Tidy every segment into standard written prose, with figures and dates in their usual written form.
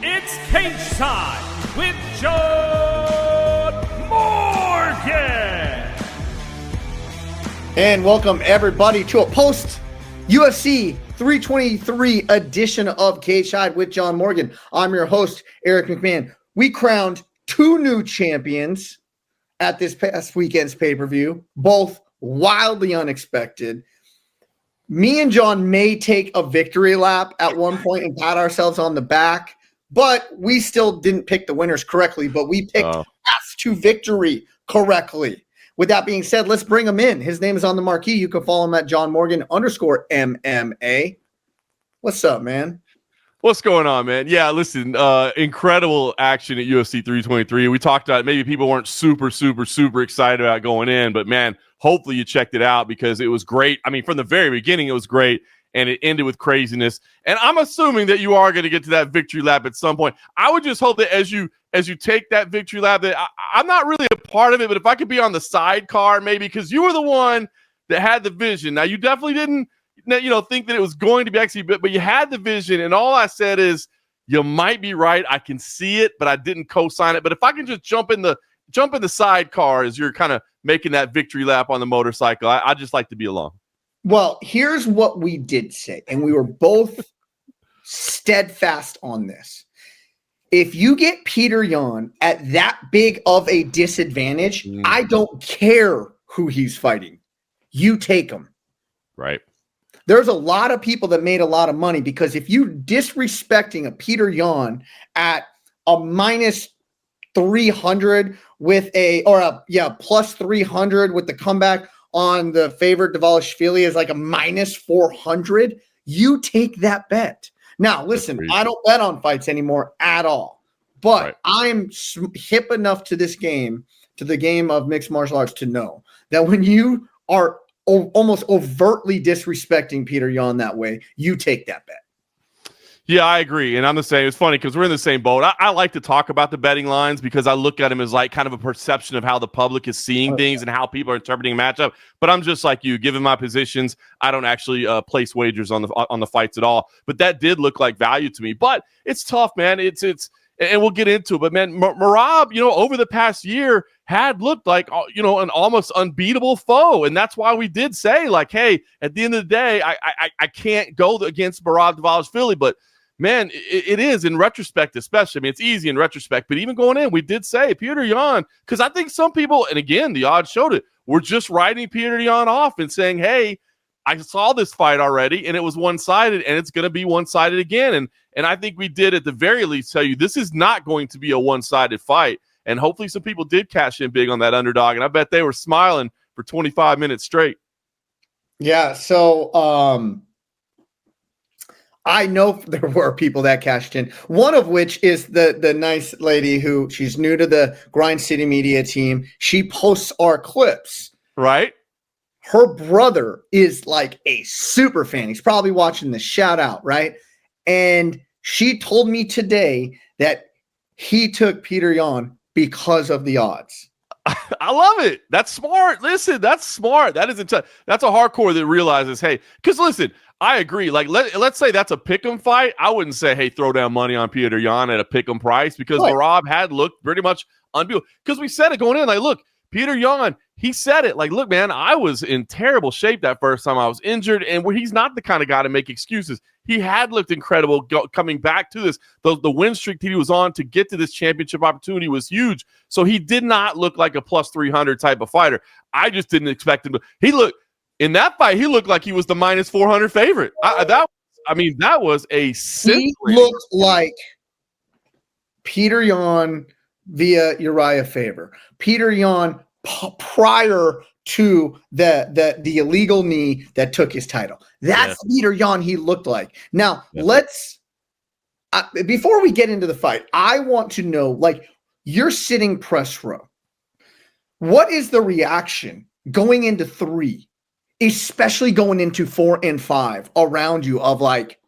It's Cageside with John Morgan. And welcome everybody to a post UFC 323 edition of Cageside with John Morgan. I'm your host, Eric McMahon. We crowned two new champions at this past weekend's pay-per-view, both wildly unexpected. Me and John may take a victory lap at one point and pat ourselves on the back, but we still didn't pick the winners correctly, but we picked paths to victory correctly. With that being said, let's bring him in. His name is on the marquee. You can follow him at @JohnMorgan_MMA. What's up, man? What's going on, man? Yeah, listen, incredible action at UFC 323. We talked about it. Maybe people weren't super excited about going in, but man, hopefully you checked it out because it was great. I mean, from the very beginning, it was great, and it ended with craziness. And I'm assuming that you are going to get to that victory lap at some point. I would just hope that as you take that victory lap, that I'm not really a part of it, but if I could be on the sidecar, maybe, because you were the one that had the vision. Now, you definitely didn't think that it was going to be actually, but you had the vision, and all I said is you might be right. I can see it, but I didn't co-sign it. But if I can just jump in the sidecar as you're kind of making that victory lap on the motorcycle, I just like to be along. Well, here's what we did say, and we were both steadfast on this. If you get Petr Yan at that big of a disadvantage, I don't care who he's fighting. You take him. Right. There's a lot of people that made a lot of money because if you disrespecting a Petr Yan at a minus 300 with plus 300 with the comeback on the favorite Dvalishvili is like a minus 400, you take that bet. Now, listen, I don't bet on fights anymore at all, but I'm hip enough to this game, to the game of mixed martial arts, to know that when you are almost overtly disrespecting Petr Yan that way, you take that bet. Yeah, I agree. And I'm the same. It's funny because we're in the same boat. I like to talk about the betting lines because I look at them as like kind of a perception of how the public is seeing things and how people are interpreting a matchup. But I'm just like you, given my positions, I don't actually place wagers on the fights at all. But that did look like value to me. But it's tough, man. It's and we'll get into it. But man, Merab, over the past year had looked like, an almost unbeatable foe. And that's why we did say, like, hey, at the end of the day, I can't go against Merab Dvalishvili. But man, it is in retrospect, especially. I mean, it's easy in retrospect, but even going in, we did say Petr Yan, because I think some people, and again, the odds showed it, were just writing Petr Yan off and saying, hey, I saw this fight already, and it was one-sided, and it's going to be one-sided again. And I think we did, at the very least, tell you this is not going to be a one-sided fight. And hopefully some people did cash in big on that underdog, and I bet they were smiling for 25 minutes straight. Yeah, so I know there were people that cashed in, one of which is the nice lady who, she's new to the Grind City Media team. She posts our clips. Right. Her brother is like a super fan. He's probably watching this. Shout out, right? And she told me today that he took Petr Yan because of the odds. I love it. That's smart. Listen, that's smart. That's a hardcore that realizes, hey, because listen, I agree. Like, let's say that's a pick'em fight. I wouldn't say, hey, throw down money on Petr Yan at a pick'em price because Merab had looked pretty much unbeatable. Because we said it going in, like, look, Petr Yan, he said it. Like, look, man, I was in terrible shape that first time I was injured, and he's not the kind of guy to make excuses. He had looked incredible coming back to this. The win streak that he was on to get to this championship opportunity was huge. So he did not look like a plus 300 type of fighter. I just didn't expect him to. In that fight, he looked like he was the minus 400 favorite. That was a simple. He looked like Petr Yan via Uriah Faber. Petr Yan prior to the illegal knee that took his title. That's Petr Yan he looked like. Now, let's before we get into the fight, I want to know, like, you're sitting press row. What is the reaction going into 3, especially going into 4 and 5 around you of like,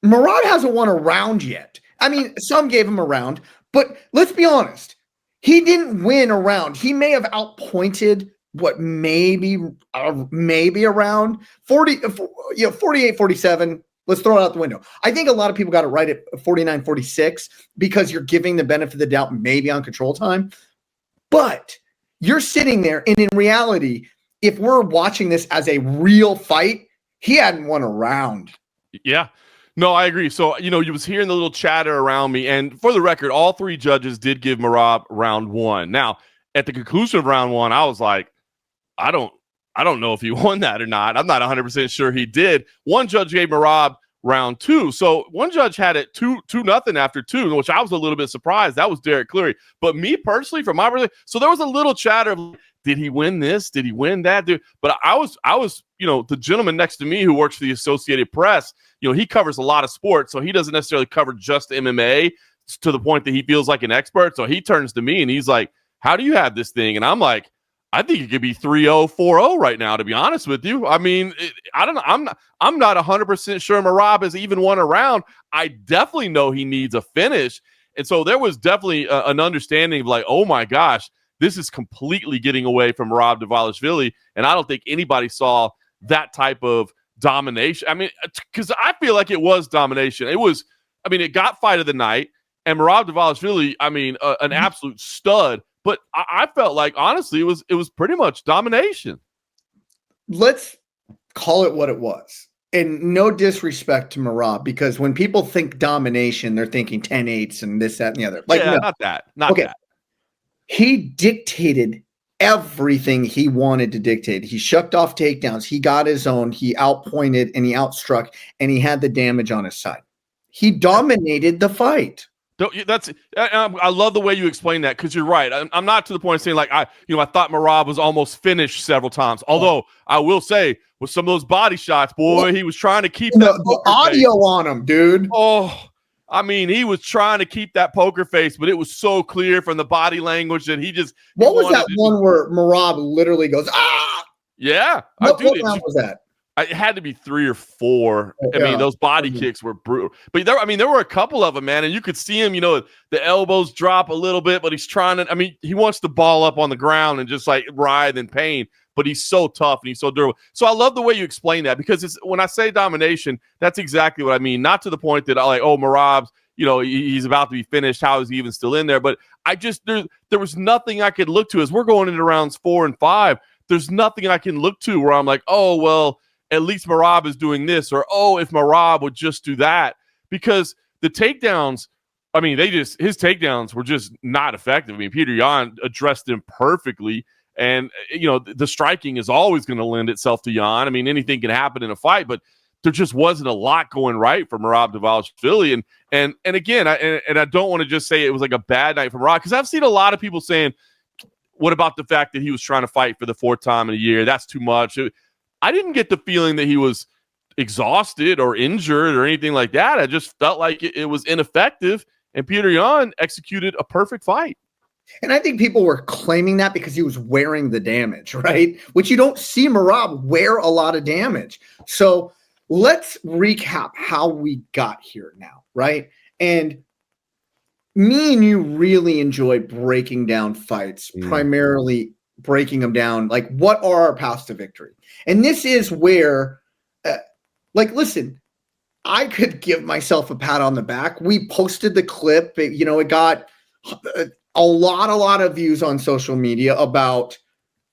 Merab hasn't won a round yet. I mean, some gave him a round, but let's be honest. He didn't win a round. He may have outpointed maybe around 48, 47, Let's throw it out the window. I think a lot of people got it right at 49-46 because you're giving the benefit of the doubt maybe on control time. But you're sitting there, and in reality, if we're watching this as a real fight, he hadn't won a round. Yeah. No, I agree. So, you was hearing the little chatter around me, and for the record, all three judges did give Merab round 1. Now, at the conclusion of round 1, I was like, I don't know if he won that or not. I'm not 100% sure he did. One judge gave Merab round 2. So one judge had it 2-0 after 2, which I was a little bit surprised. That was Derrick Cleary. But me personally, from my so there was a little chatter of, did he win this? Did he win that? But I was, the gentleman next to me who works for the Associated Press, he covers a lot of sports, so he doesn't necessarily cover just MMA to the point that he feels like an expert. So he turns to me and he's like, how do you have this thing? And I'm like, I think it could be 3-0, 4-0 right now, to be honest with you. I mean, I don't know. I'm not 100% sure Merab has even won a round. I definitely know he needs a finish. And so there was definitely an understanding of like, oh my gosh, this is completely getting away from Merab Dvalishvili. And I don't think anybody saw that type of domination. I mean, because I feel like it was domination. It got fight of the night. And Merab Dvalishvili, an absolute stud. But I felt like, honestly, it was pretty much domination. Let's call it what it was. And no disrespect to Merab, because when people think domination, they're thinking 10-8s and this, that, and the other. Not that. Not that. He dictated everything he wanted to dictate. He shucked off takedowns. He got his own. He outpointed and he outstruck, and he had the damage on his side. He dominated the fight. I love the way you explain that, because you're right. I'm not to the point of saying like I thought Merab was almost finished several times. Although I will say with some of those body shots, boy, he was trying to keep the audio on him, dude. Oh, he was trying to keep that poker face, but it was so clear from the body language that he just. What was that one where Merab literally goes, ah? Yeah, what round was that? It had to be 3 or 4. Yeah. Those body kicks were brutal. But there were a couple of them, man, and you could see him, the elbows drop a little bit, but he's trying to, he wants the ball up on the ground and just like writhe in pain, but he's so tough and he's so durable. So I love the way you explain that, because when I say domination, that's exactly what I mean. Not to the point that Merab's, he's about to be finished. How is he even still in there? But there was nothing I could look to as we're going into rounds 4 and 5. There's nothing I can look to where I'm like, oh, well, at least Merab is doing this, or, oh, if Merab would just do that. Because the takedowns, his takedowns were just not effective. Petr Yan addressed them perfectly. And, the striking is always going to lend itself to Yan. Anything can happen in a fight, but there just wasn't a lot going right for Merab Dvalishvili. And again, I don't want to just say it was like a bad night for Merab, because I've seen a lot of people saying, what about the fact that he was trying to fight for the 4th time in a year? That's too much. I didn't get the feeling that he was exhausted or injured or anything like that. I just felt like it was ineffective, and Petr Yan executed a perfect fight. And I think people were claiming that because he was wearing the damage, right? Which you don't see Merab wear a lot of damage. So let's recap how we got here now, right? And me and you really enjoy breaking down fights, primarily breaking them down. Like, what are our paths to victory? And this is where, listen, I could give myself a pat on the back. We posted the clip. It got a lot of views on social media about,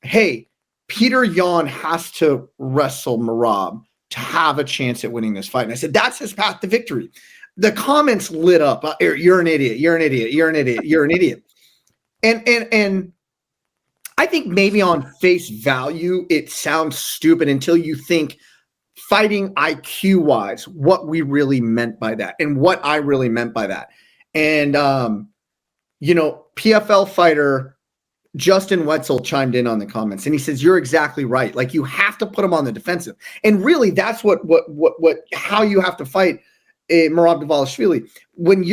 hey, Petr Yan has to wrestle Merab to have a chance at winning this fight. And I said, that's his path to victory. The comments lit up. You're an idiot. You're an idiot. You're an idiot. You're an idiot. And I think maybe on face value, it sounds stupid until you think fighting IQ wise, what we really meant by that and what I really meant by that. And, PFL fighter Justin Wetzel chimed in on the comments and he says, you're exactly right. Like, you have to put him on the defensive. And really that's how you have to fight Merab Dvalishvili. When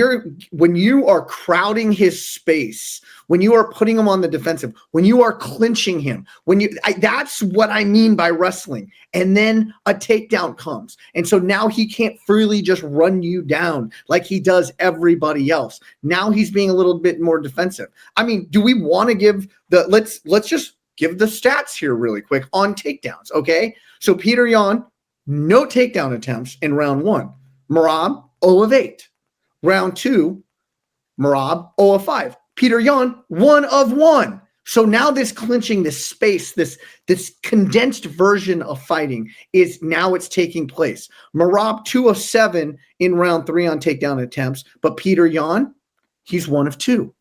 you are crowding his space, when you are putting him on the defensive, when you are clinching him, that's what I mean by wrestling. And then a takedown comes. And so now he can't freely just run you down like he does everybody else. Now he's being a little bit more defensive. Do we want to give let's just give the stats here really quick on takedowns. Okay. So Petr Yan, no takedown attempts in round 1. Merab, 0 of 8. Round 2, Merab, 0 of 5. Petr Yan, 1 of 1. So now this clinching, this space, this condensed version of fighting it's taking place. Merab, 2 of 7 in round 3 on takedown attempts, but Petr Yan, he's 1 of 2.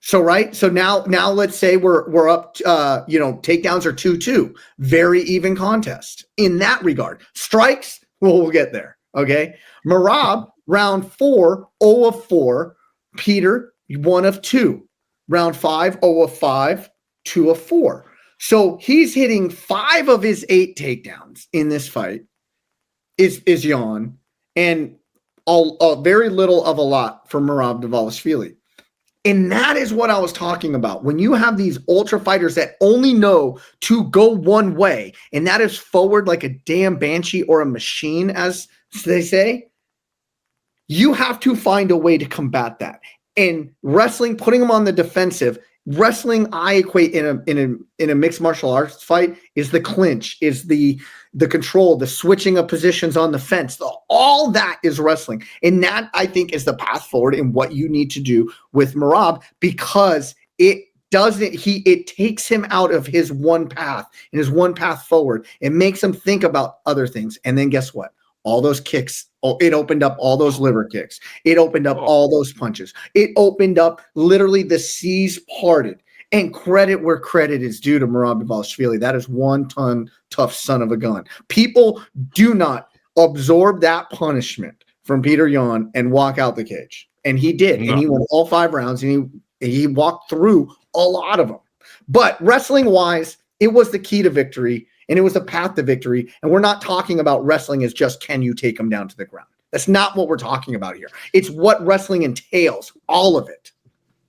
So now let's say we're up, takedowns are 2-2, very even contest in that regard. Strikes, we'll get there. Okay. Merab, round 4, 0 of 4. Petr, 1 of 2. Round 5, 0 of 5, 2 of 4. So he's hitting 5 of his 8 takedowns in this fight is Yan, and very little of a lot for Merab Dvalishvili. And that is what I was talking about. When you have these ultra fighters that only know to go one way, and that is forward like a damn banshee or a machine, as they say, you have to find a way to combat that. And wrestling, putting them on the defensive, wrestling, I equate in a mixed martial arts fight is the clinch, is the control, the switching of positions on the fence. All that is wrestling. And that, I think, is the path forward in what you need to do with Merab, because it takes him out of his one path and his one path forward. It makes him think about other things. And then guess what? All those kicks, it opened up all those liver kicks. It opened up all those punches. It opened up literally the seas parted. And credit where credit is due to Merab Dvalishvili. That is one ton tough son of a gun. People do not absorb that punishment from Petr Yan and walk out the cage. And he did. No. And he won all 5 rounds, and he walked through a lot of them. But wrestling-wise, it was the key to victory. And it was the path to victory. And we're not talking about wrestling as just, can you take them down to the ground? That's not what we're talking about here. It's what wrestling entails, all of it.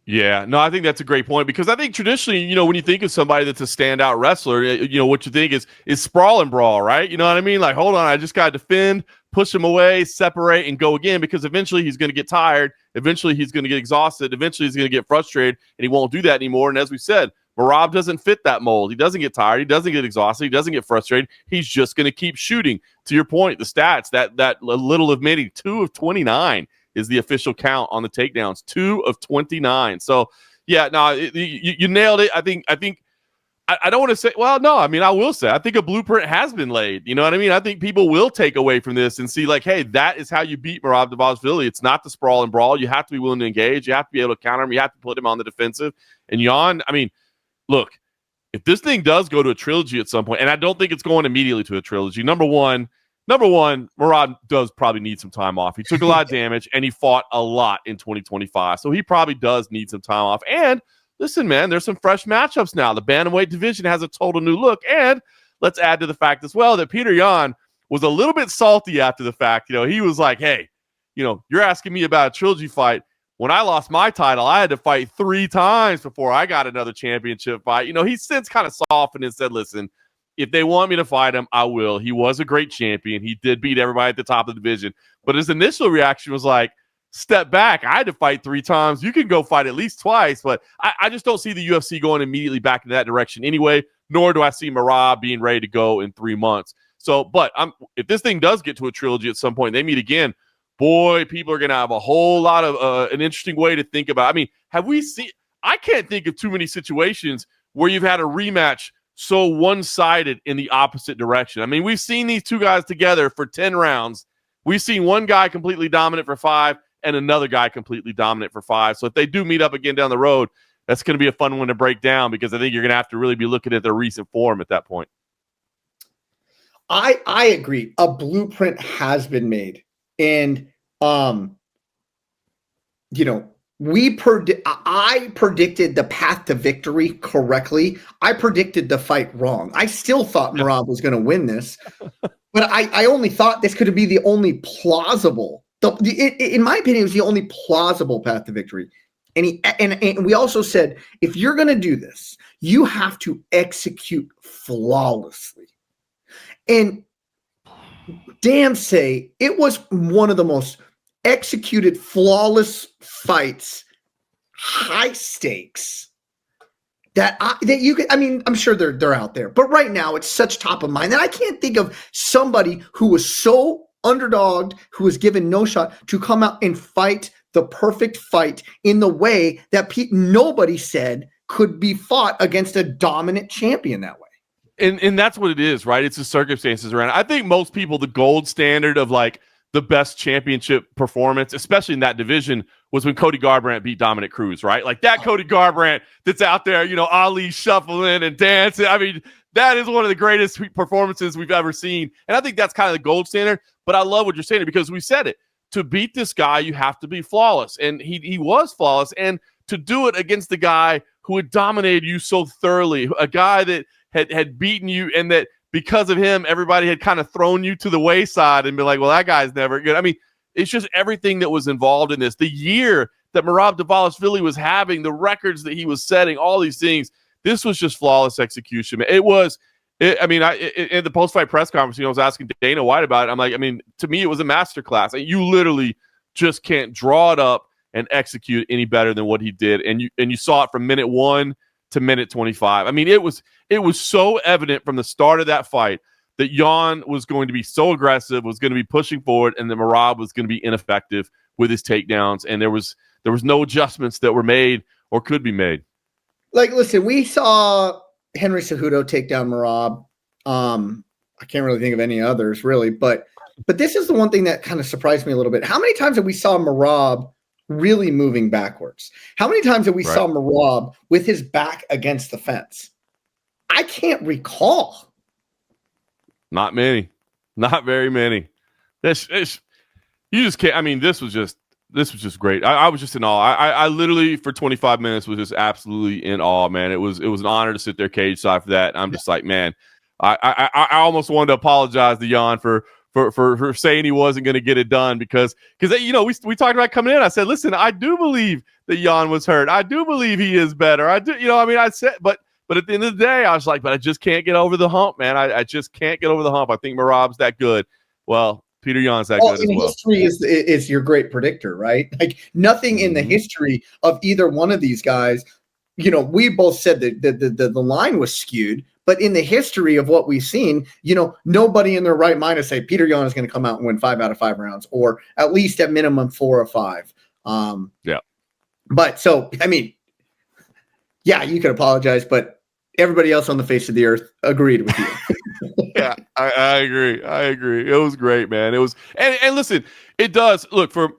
Yeah, no, I think that's a great point, because I think traditionally, when you think of somebody that's a standout wrestler, what you think is sprawl and brawl, right? You know what I mean? Like, hold on, I just got to defend, push him away, separate, and go again, because eventually he's going to get tired. Eventually he's going to get exhausted. Eventually he's going to get frustrated, and he won't do that anymore. And as we said, Merab doesn't fit that mold. He doesn't get tired. He doesn't get exhausted. He doesn't get frustrated. He's just going to keep shooting. To your point, the stats, that little of many, 2 of 29 is the official count on the takedowns. 2 of 29. So, yeah, no, you nailed it. I think I don't want to say, well, no, I mean, I will say, I think a blueprint has been laid. You know what I mean? I think people will take away from this and see, like, hey, that is how you beat Merab Dvalishvili. It's not the sprawl and brawl. You have to be willing to engage. You have to be able to counter him. You have to put him on the defensive. And Yan, I mean, look, if this thing does go to a trilogy at some point, and I don't think it's going immediately to a trilogy, number one, Merab does probably need some time off. He took a lot of damage, and he fought a lot in 2025. So he probably does need some time off. And listen, man, there's some fresh matchups now. The bantamweight division has a total new look. And let's add to the fact as well that Petr Yan was a little bit salty after the fact. He was like, hey, you're asking me about a trilogy fight. When I lost my title, I had to fight 3 times before I got another championship fight. He's since kind of softened and said, listen, if they want me to fight him, I will. He was a great champion. He did beat everybody at the top of the division. But his initial reaction was like, step back. I had to fight 3 times. You can go fight at least twice. But I just don't see the UFC going immediately back in that direction anyway, nor do I see Merab being ready to go in 3 months. So, but if this thing does get to a trilogy at some point, they meet again, boy, people are going to have a whole lot of an interesting way to think about it. I mean, have we seen – I can't think of too many situations where you've had a rematch so one-sided in the opposite direction. I mean, we've seen these 2 guys together for 10 rounds. We've seen one guy completely dominant for 5 and another guy completely dominant for 5. So if they do meet up again down the road, that's going to be a fun one to break down, because I think you're going to have to really be looking at their recent form at that point. I agree. A blueprint has been made. And, I predicted the path to victory correctly. I predicted the fight wrong. I still thought Merab was going to win this, but I only thought this could be the only plausible. In my opinion, it was the only plausible path to victory. And we also said, if you're going to do this, you have to execute flawlessly. And damn say, it was one of the most executed flawless fights, high stakes, that you could, I mean, I'm sure they're out there, but right now it's such top of mind that I can't think of somebody who was so underdogged, who was given no shot to come out and fight the perfect fight in the way that nobody said could be fought against a dominant champion that way. And that's what it is, right? It's the circumstances around it. I think most people, the gold standard of like the best championship performance, especially in that division, was when Cody Garbrandt beat Dominic Cruz, right? Like that Cody Garbrandt that's out there, Ali shuffling and dancing. I mean, that is one of the greatest performances we've ever seen. And I think that's kind of the gold standard. But I love what you're saying because we said it. To beat this guy, you have to be flawless. And he was flawless. And to do it against the guy who had dominated you so thoroughly, a guy that had beaten you and that because of him, everybody had kind of thrown you to the wayside and been like, well, that guy's never good. I mean, it's just everything that was involved in this. The year that Merab Dvalishvili was having, the records that he was setting, all these things, this was just flawless execution. In the post-fight press conference, I was asking Dana White about it. I'm like, to me, it was a masterclass. You literally just can't draw it up and execute any better than what he did. And you saw it from minute 1 to minute 25. I mean, it was so evident from the start of that fight that Yan was going to be so aggressive, was going to be pushing forward, and that Merab was going to be ineffective with his takedowns. And there was no adjustments that were made or could be made. Like, listen, we saw Henry Cejudo take down Merab. I can't really think of any others, really, but this is the one thing that kind of surprised me a little bit. How many times have we saw Merab really moving backwards? How many times have we saw Merab with his back against the fence? I can't recall. Not many. Not very many. You just can't. This was just great. I was just in awe. I literally for 25 minutes was just absolutely in awe, man. It was an honor to sit there cage side for that. I'm just like, man, I almost wanted to apologize to Yan for saying he wasn't going to get it done because we talked about coming in. I said, listen, I do believe that Yan was hurt. I do believe he is better. I do, I said, but at the end of the day, I was like, but I just can't get over the hump, man. I just can't get over the hump. I think Merab's that good. Well, Petr Yan's that good as well. History is your great predictor, right? Like nothing in the history of either one of these guys, we both said that the line was skewed. But in the history of what we've seen, nobody in their right mind to say Petr Yan is going to come out and win 5 out of 5 rounds, or at least at minimum 4 or 5. Yeah. But so, you could apologize, but everybody else on the face of the earth agreed with you. Yeah, I agree. It was great, man. It was, and listen, it does look from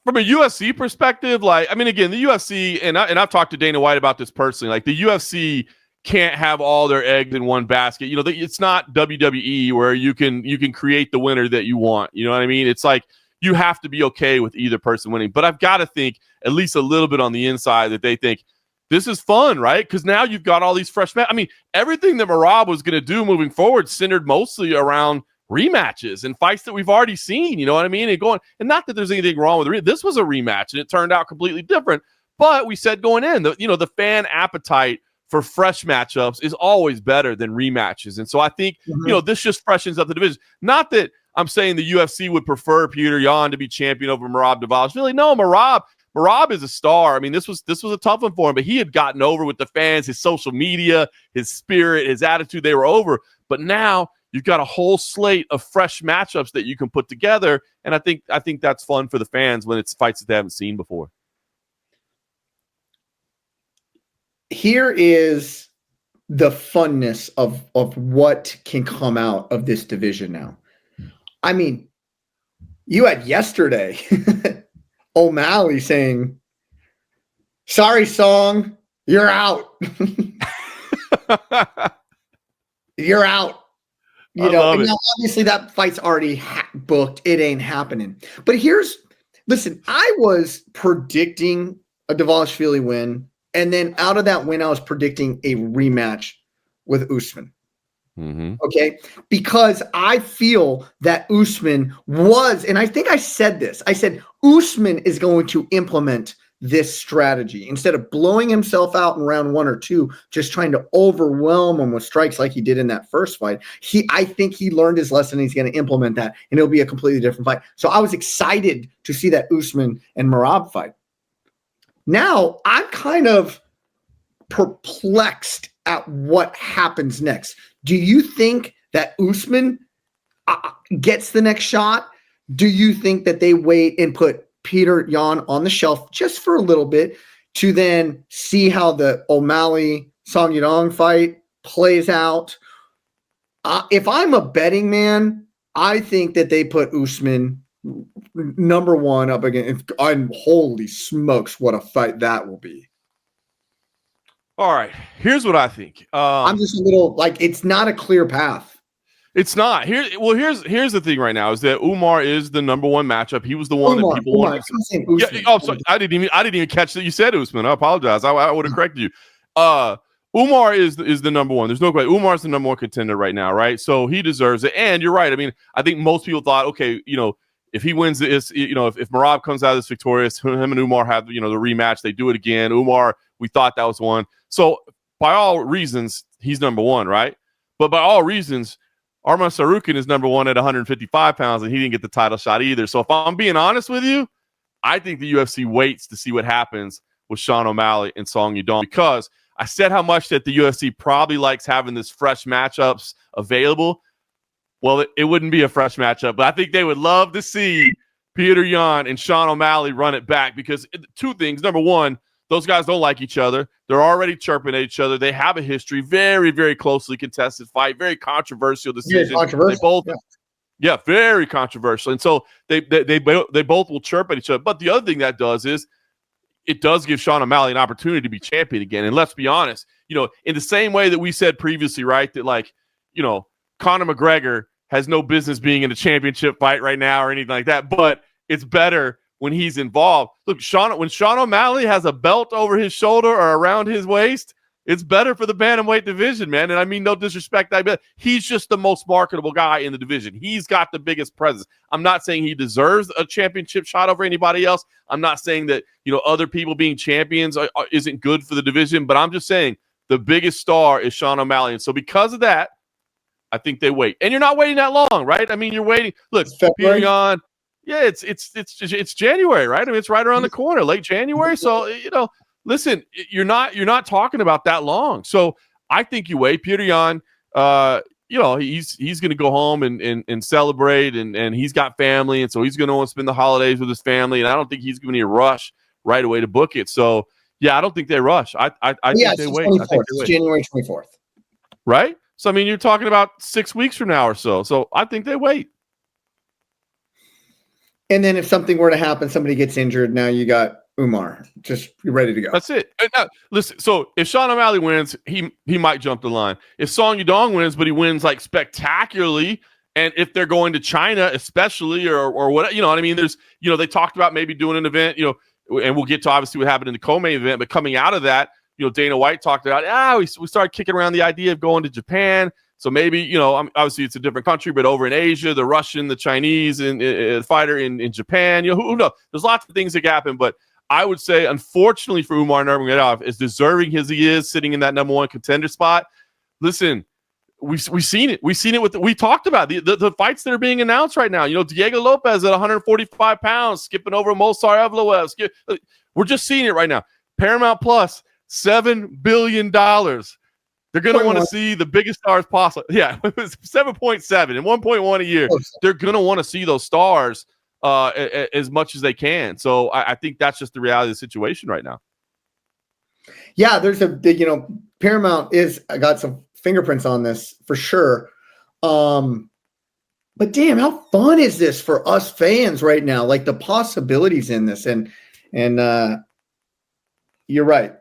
a UFC perspective. Like, again, the UFC, and I've talked to Dana White about this personally. Like the UFC can't have all their eggs in one basket. It's not WWE where you can create the winner that you want. You know what I mean? It's like you have to be okay with either person winning. But I've got to think at least a little bit on the inside that they think this is fun, right? Because now you've got all these fresh everything that Merab was going to do moving forward centered mostly around rematches and fights that we've already seen. You know what I mean? And not that there's anything wrong with this was a rematch and it turned out completely different. But we said going in, the fan appetite for fresh matchups is always better than rematches. And so I think, this just freshens up the division. Not that I'm saying the UFC would prefer Petr Yan to be champion over Merab Dvalishvili. No, Merab is a star. This was a tough one for him, but he had gotten over with the fans, his social media, his spirit, his attitude, they were over. But now you've got a whole slate of fresh matchups that you can put together. And I think that's fun for the fans when it's fights that they haven't seen before. Here is the funness of what can come out of this division now. You had yesterday O'Malley saying, sorry, Song, you're out. You're out. Now obviously that fight's already booked. It ain't happening. But listen, I was predicting a Dvalishvili win. And then out of that win, I was predicting a rematch with Usman. Mm-hmm. Okay? Because I feel that Usman was, and I think I said this, I said Usman is going to implement this strategy. Instead of blowing himself out in round 1 or 2, just trying to overwhelm him with strikes like he did in that first fight, I think he learned his lesson. And he's going to implement that, and it'll be a completely different fight. So I was excited to see that Usman and Merab fight. Now, I'm kind of perplexed at what happens next. Do you think that Usman gets the next shot? Do you think that they wait and put Petr Yan on the shelf just for a little bit to then see how the O'Malley-Song Yadong fight plays out? If I'm a betting man, I think that they put Usman number one up against, and holy smokes, what a fight that will be. All right, here's what I think. I'm just a little like, it's not a clear path. It's not. Here's the thing right now is that Umar is the number one matchup. He was the one that people wanted. Sorry, I didn't even catch that you said Usman. I apologize. I would have corrected you. Umar is the number one. There's no question. Umar's the number one contender right now, right? So he deserves it. And you're right. I mean, I think most people thought, okay, if he wins this, if Merab comes out of this victorious, him and Umar have, the rematch, they do it again. Umar, we thought that was one. So by all reasons, he's number one, right? But by all reasons, Arman Sarukin is number one at 155 pounds, and he didn't get the title shot either. So if I'm being honest with you, I think the UFC waits to see what happens with Sean O'Malley and Song Yadong, because I said how much that the UFC probably likes having this fresh matchups available. Well, it wouldn't be a fresh matchup, but I think they would love to see Petr Yan and Sean O'Malley run it back, because two things. Number one, those guys don't like each other. They're already chirping at each other. They have a history, very, very closely contested fight, very controversial decision. They both, very controversial. And so they both will chirp at each other. But the other thing that does is it does give Sean O'Malley an opportunity to be champion again. And let's be honest, in the same way that we said previously, right, that Conor McGregor has no business being in a championship fight right now or anything like that, but it's better when he's involved. Look, when Sean O'Malley has a belt over his shoulder or around his waist, it's better for the bantamweight division, man. And I mean, no disrespect, he's just the most marketable guy in the division. He's got the biggest presence. I'm not saying he deserves a championship shot over anybody else. I'm not saying that, other people being champions isn't good for the division, but I'm just saying the biggest star is Sean O'Malley. And so because of that, I think they wait. And you're not waiting that long, right? I mean, you're waiting. Look, Petr Yan, yeah, it's January, right? I mean, it's right around the corner, late January. So, listen, you're not talking about that long. So I think you wait. Petr Yan, he's going to go home and celebrate, and he's got family, and so he's going to want to spend the holidays with his family. And I don't think he's going to rush right away to book it. So yeah, I don't think they rush. I think they wait. I think they wait. January 24th, right? So I mean, you're talking about 6 weeks from now or so. So I think they wait. And then if something were to happen, somebody gets injured, now you got Umar just ready to go. That's it. Now, listen, so if Sean O'Malley wins, he might jump the line. If Song Yadong wins, but he wins like spectacularly, and if they're going to China especially or what, what I mean, there's, they talked about maybe doing an event, and we'll get to obviously what happened in the co-main event, but coming out of that, Dana White talked about, we started kicking around the idea of going to Japan. So maybe, obviously it's a different country, but over in Asia, the Russian, the Chinese, and fighter in Japan, who knows? There's lots of things that can happen. But I would say, unfortunately for Umar Nurmagomedov, as deserving as he is, sitting in that number one contender spot, listen, we've seen it. We've seen it we talked about the fights that are being announced right now. Diego Lopez at 145 pounds, skipping over Mosar Evloev. We're just seeing it right now. Paramount Plus, $7 billion. They're going to want to see the biggest stars possible. Yeah, it was 7.7 and 1.1 a year. They're going to want to see those stars as much as they can. So I think that's just the reality of the situation right now. Yeah, there's Paramount got some fingerprints on this for sure. But damn, how fun is this for us fans right now? Like the possibilities in this, and you're right.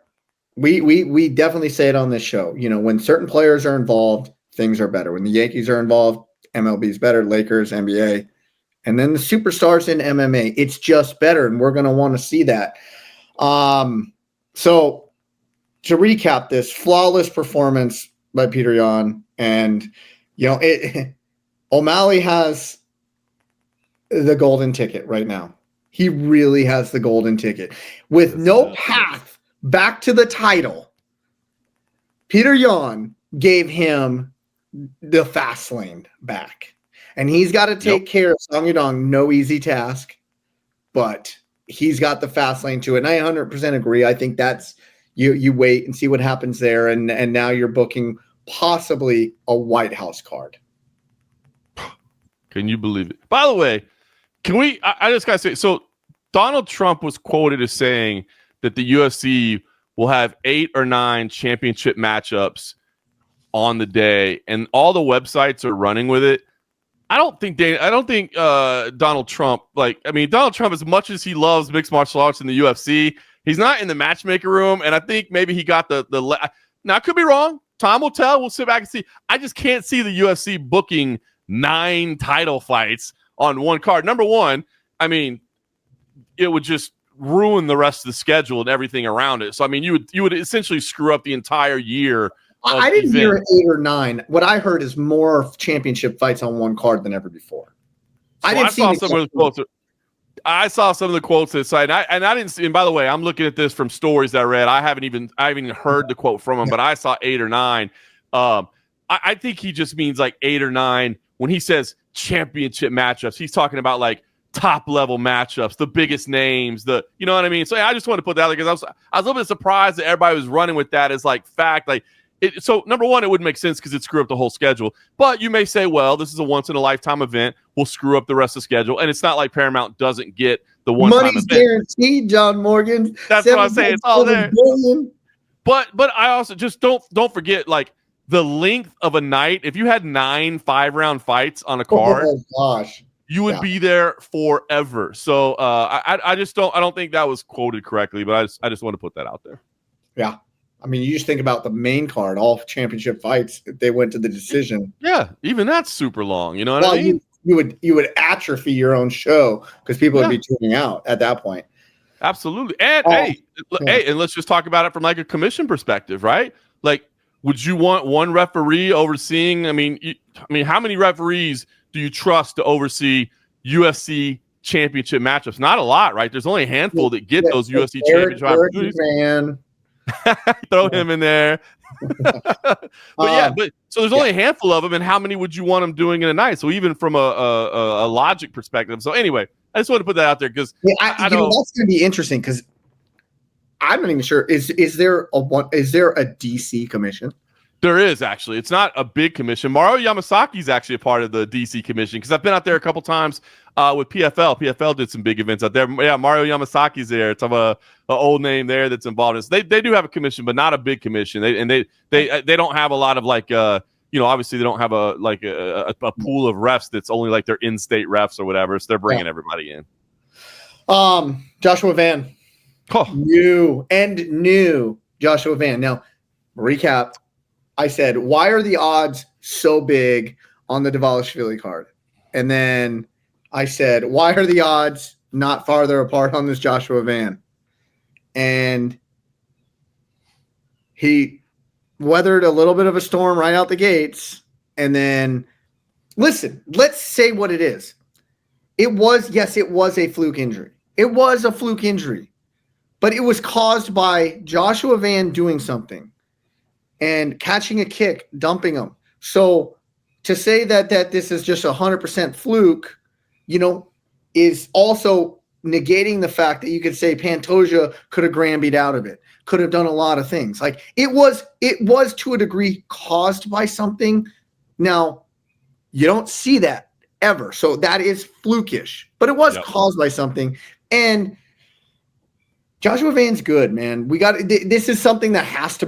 We definitely say it on this show. When certain players are involved, things are better. When the Yankees are involved, MLB's better, Lakers, NBA, and then the superstars in MMA, it's just better, and we're going to want to see that. So to recap this, flawless performance by Petr Yan, and O'Malley has the golden ticket right now. He really has the golden ticket with no path back to the title. Petr Yan gave him the fast lane back, and he's got to take care of Song Yadong. No easy task, but he's got the fast lane to it. And I 100% agree. I think that's you wait and see what happens there, and now you're booking possibly a White House card. Can you believe it? By the way, can we? I just gotta say, so Donald Trump was quoted as saying that the UFC will have 8 or 9 championship matchups on the day, and all the websites are running with it. I don't think Donald Trump, Donald Trump, as much as he loves mixed martial arts in the UFC, he's not in the matchmaker room, and I think maybe he got now I could be wrong. Time will tell. We'll sit back and see. I just can't see the UFC booking 9 title fights on one card. Number one, I mean, it would just ruin the rest of the schedule and everything around it. So I mean, you would essentially screw up the entire year. I didn't hear 8 or 9. What I heard is more championship fights on one card than ever before. So I saw some of the quotes. I saw some of the quotes that side, and I didn't see. And by the way, I'm looking at this from stories that I read. I haven't even heard the quote from him, but I saw 8 or 9. I think he just means like 8 or 9 when he says championship matchups. He's talking about like top level matchups, the biggest names, you know what I mean. So yeah, I just want to put that there because I was a little bit surprised that everybody was running with that as like fact, like. So number one, it wouldn't make sense because it screw up the whole schedule. But you may say, well, this is a once-in-a-lifetime event. We'll screw up the rest of the schedule. And it's not like Paramount doesn't get the one-time event. Money's guaranteed, John Morgan. That's what I'm saying. It's all there. But I also just don't forget, like, the length of a night. If you had 9 5-round fights on a card, you would be there forever. So I don't think that was quoted correctly, but I just want to put that out there. Yeah. I mean, you just think about the main card, all championship fights, if they went to the decision. Yeah, even that's super long. You know what I mean? You would atrophy your own show because people would be tuning out at that point. Absolutely. And and let's just talk about it from like a commission perspective, right? Like, would you want one referee overseeing? I mean, how many referees do you trust to oversee UFC championship matchups? Not a lot, right? There's only a handful that get those UFC championship opportunities. Throw him in there. But so there's only a handful of them, and how many would you want them doing in a night? So even from a logic perspective. So anyway, I just want to put that out there because I know that's going to be interesting because I'm not even sure. Is there a DC commission? There is actually. It's not a big commission. Mario Yamasaki is actually a part of the DC commission because I've been out there a couple times with PFL. PFL did some big events out there. Yeah, Mario Yamasaki's there. It's an old name there that's involved in this. They do have a commission, but not a big commission. They don't have a lot of like obviously they don't have a pool of refs that's only like their in-state refs or whatever. So they're bringing everybody in. Joshua Van, new Joshua Van. Now recap. I said, why are the odds so big on the Dvalishvili card? And then I said, why are the odds not farther apart on this Joshua Van? And he weathered a little bit of a storm right out the gates. And then, listen, let's say what it is. It was a fluke injury. It was a fluke injury. But it was caused by Joshua Van doing something. And catching a kick, dumping him. So to say that this is just 100% fluke, is also negating the fact that you could say Pantoja could have Granbied out of it, could have done a lot of things. Like it was to a degree caused by something. Now, you don't see that ever. So that is flukish, but it was caused by something. And Joshua Van's good, man. This is something that has to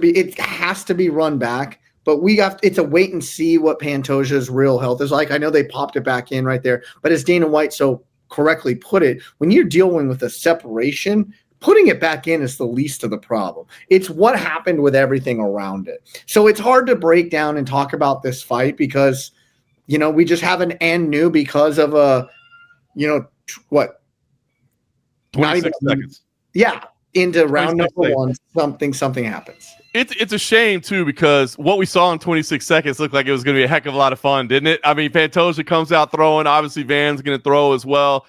be run back, but it's a wait and see what Pantoja's real health is like. I know they popped it back in right there, but as Dana White so correctly put it, when you're dealing with a separation, putting it back in is the least of the problem. It's what happened with everything around it. So it's hard to break down and talk about this fight because, we just have an end new because of 26 seconds. Yeah, into round number 1, something happens. It's a shame too because what we saw in 26 seconds looked like it was going to be a heck of a lot of fun, didn't it? I mean, Pantoja comes out throwing. Obviously, Van's going to throw as well.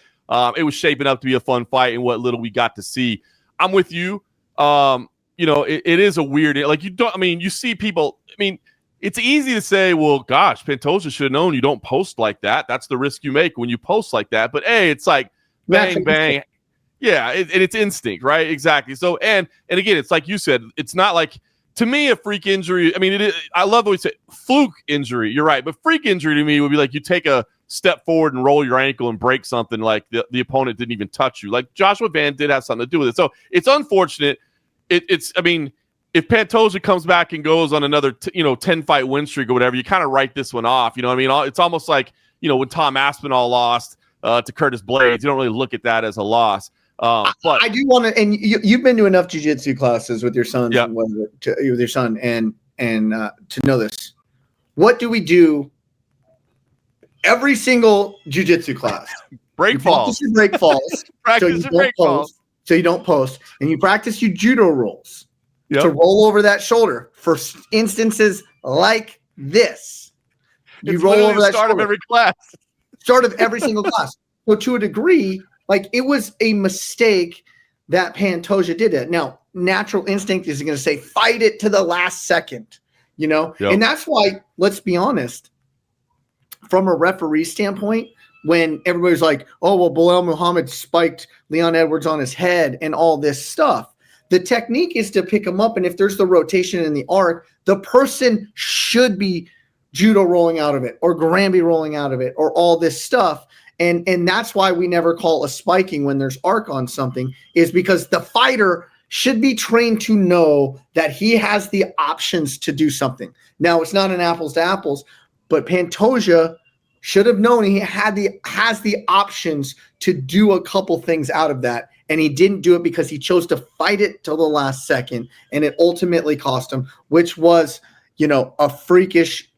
It was shaping up to be a fun fight, and what little we got to see. I'm with you. It is a weird. Like you see people. I mean, it's easy to say, well, gosh, Pantoja should have known you don't post like that. That's the risk you make when you post like that. But hey, it's like bang, bang. Yeah, and it's instinct, right? Exactly. So, and again, it's like you said, it's not like, to me, a freak injury. I mean, it is, I love the way you say fluke injury. You're right, but freak injury to me would be like you take a step forward and roll your ankle and break something like the opponent didn't even touch you. Like Joshua Van did have something to do with it. So it's unfortunate. It's I mean, if Pantoja comes back and goes on another 10 fight win streak or whatever, you kind of write this one off. You know what I mean? It's almost like when Tom Aspinall lost to Curtis Blades, you don't really look at that as a loss. But I do want to, and you've been to enough jiu-jitsu classes with your son, yeah. with your son, and to know this. What do we do every single jiu-jitsu class? Break falls. You break falls. Practice your break falls. So you don't post, and you practice your judo rolls yep. to roll over that shoulder for instances like this. You roll over that start shoulder. of every class. Start of every single class. So to a degree, like it was a mistake that Pantoja did it. Now, natural instinct is going to say, fight it to the last second, Yep. And that's why, let's be honest, from a referee standpoint, when everybody's like, oh, well, Bilal Muhammad spiked Leon Edwards on his head and all this stuff. The technique is to pick him up, and if there's the rotation in the arc, the person should be judo rolling out of it or Granby rolling out of it or all this stuff. And that's why we never call a spiking when there's arc on something, is because the fighter should be trained to know that he has the options to do something. Now, it's not an apples to apples, but Pantoja should have known he has the options to do a couple things out of that. And he didn't do it because he chose to fight it till the last second. And it ultimately cost him, which was, a freakish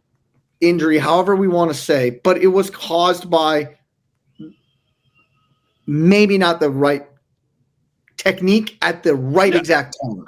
injury, however we want to say, but it was caused by maybe not the right technique at the right exact time.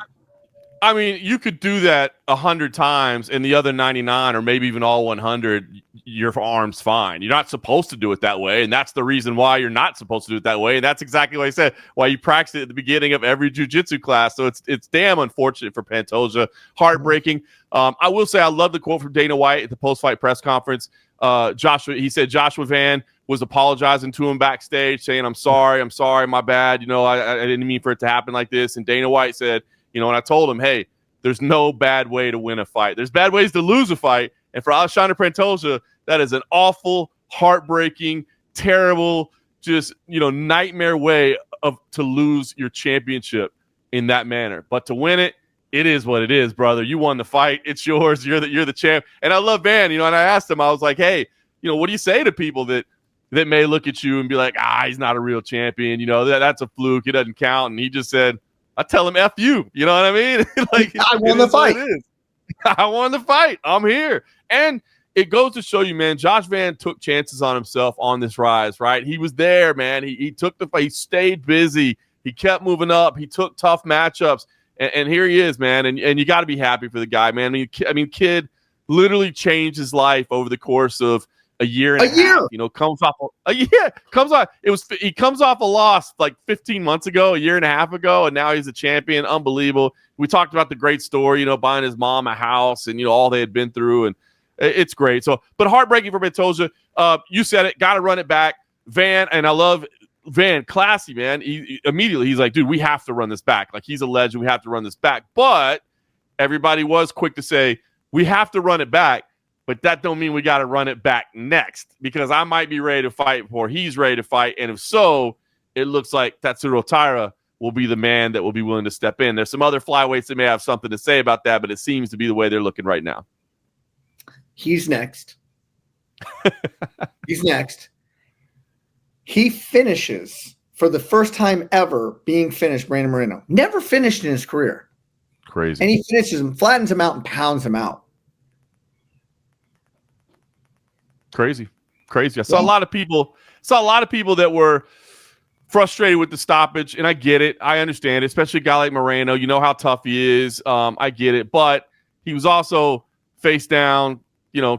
I mean, you could do that 100 times, and the other 99, or maybe even all 100, your arm's fine. You're not supposed to do it that way, and that's the reason why you're not supposed to do it that way. And that's exactly what I said, why you practice it at the beginning of every jiu-jitsu class. So it's damn unfortunate for Pantoja. Heartbreaking. I will say I love the quote from Dana White at the post-fight press conference. He said Joshua Van was apologizing to him backstage, saying, I'm sorry, my bad. I didn't mean for it to happen like this. And Dana White said, and I told him, hey, there's no bad way to win a fight. There's bad ways to lose a fight. And for Alexandre Pantoja, that is an awful, heartbreaking, terrible, just, nightmare way to lose your championship in that manner. But to win it, it is what it is, brother. You won the fight. It's yours. You're the champ. And I love Van, and I asked him, I was like, hey, what do you say to people that may look at you and be like, he's not a real champion. That's a fluke. It doesn't count. And he just said, I tell him, F you. You know what I mean? Like, I won the fight. I won the fight. I'm here. And it goes to show you, man, Josh Van took chances on himself on this rise, right? He was there, man. He took the fight. He stayed busy. He kept moving up. He took tough matchups. And here he is, man. And you got to be happy for the guy, man. Kid literally changed his life over the course of a year and a half. Comes off a year. He comes off a loss like 15 months ago, a year and a half ago, and now he's a champion. Unbelievable. We talked about the great story, buying his mom a house and all they had been through, and it's great. So, but heartbreaking for Pantoja. You said it. Got to run it back, Van. And I love Van, classy, man. He's like, dude, we have to run this back. Like, he's a legend. We have to run this back. But everybody was quick to say we have to run it back. But that don't mean we got to run it back next, because I might be ready to fight before he's ready to fight. And if so, it looks like Tatsuro Taira will be the man that will be willing to step in. There's some other flyweights that may have something to say about that, but it seems to be the way they're looking right now. He's next. He's next. He finishes for the first time ever being finished, Brandon Moreno. Never finished in his career. Crazy. And he finishes him, flattens him out, and pounds him out. Crazy. I saw a lot of people that were frustrated with the stoppage, and I get it. I understand it, especially a guy like Moreno. You know how tough he is. I get it. But he was also face down,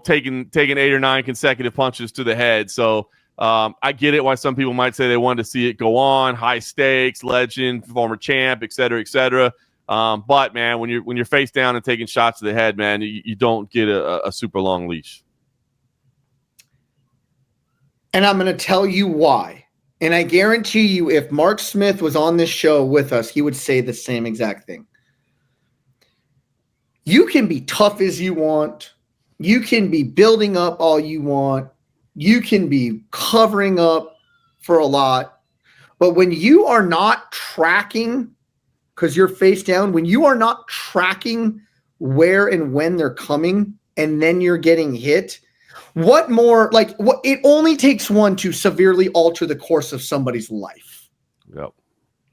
taking 8 or 9 consecutive punches to the head. So I get it why some people might say they wanted to see it go on. High stakes, legend, former champ, et cetera, et cetera. But, man, when you're face down and taking shots to the head, man, you don't get a super long leash. And I'm going to tell you why. And I guarantee you, if Mark Smith was on this show with us, he would say the same exact thing. You can be tough as you want. You can be building up all you want. You can be covering up for a lot. But when you are not tracking, because you're face down, when you are not tracking where and when they're coming, and then you're getting hit, what it only takes one to severely alter the course of somebody's life. Yep.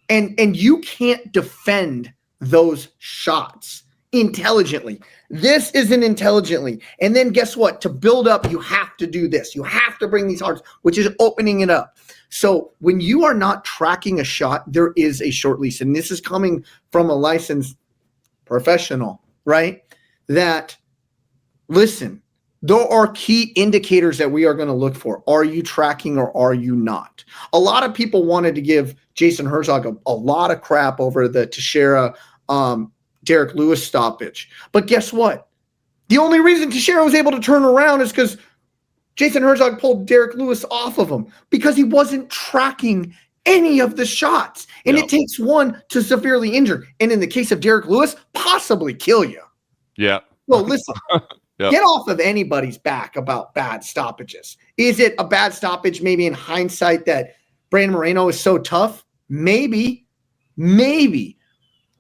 And you can't defend those shots intelligently. This isn't intelligently. And then guess what? To build up, you have to do this. You have to bring these hearts, which is opening it up. So when you are not tracking a shot, there is a short leash. And this is coming from a licensed professional, right? That, listen, there are key indicators that we are going to look for. Are you tracking or are you not? A lot of people wanted to give Jason Herzog a lot of crap over the Teixeira Derrick Lewis stoppage. But guess what? The only reason Teixeira was able to turn around is because Jason Herzog pulled Derrick Lewis off of him because he wasn't tracking any of the shots. And it takes one to severely injure. And in the case of Derrick Lewis, possibly kill you. Yeah. Well, listen. Get off of anybody's back about bad stoppages. Is it a bad stoppage maybe in hindsight that Brandon Moreno is so tough? Maybe.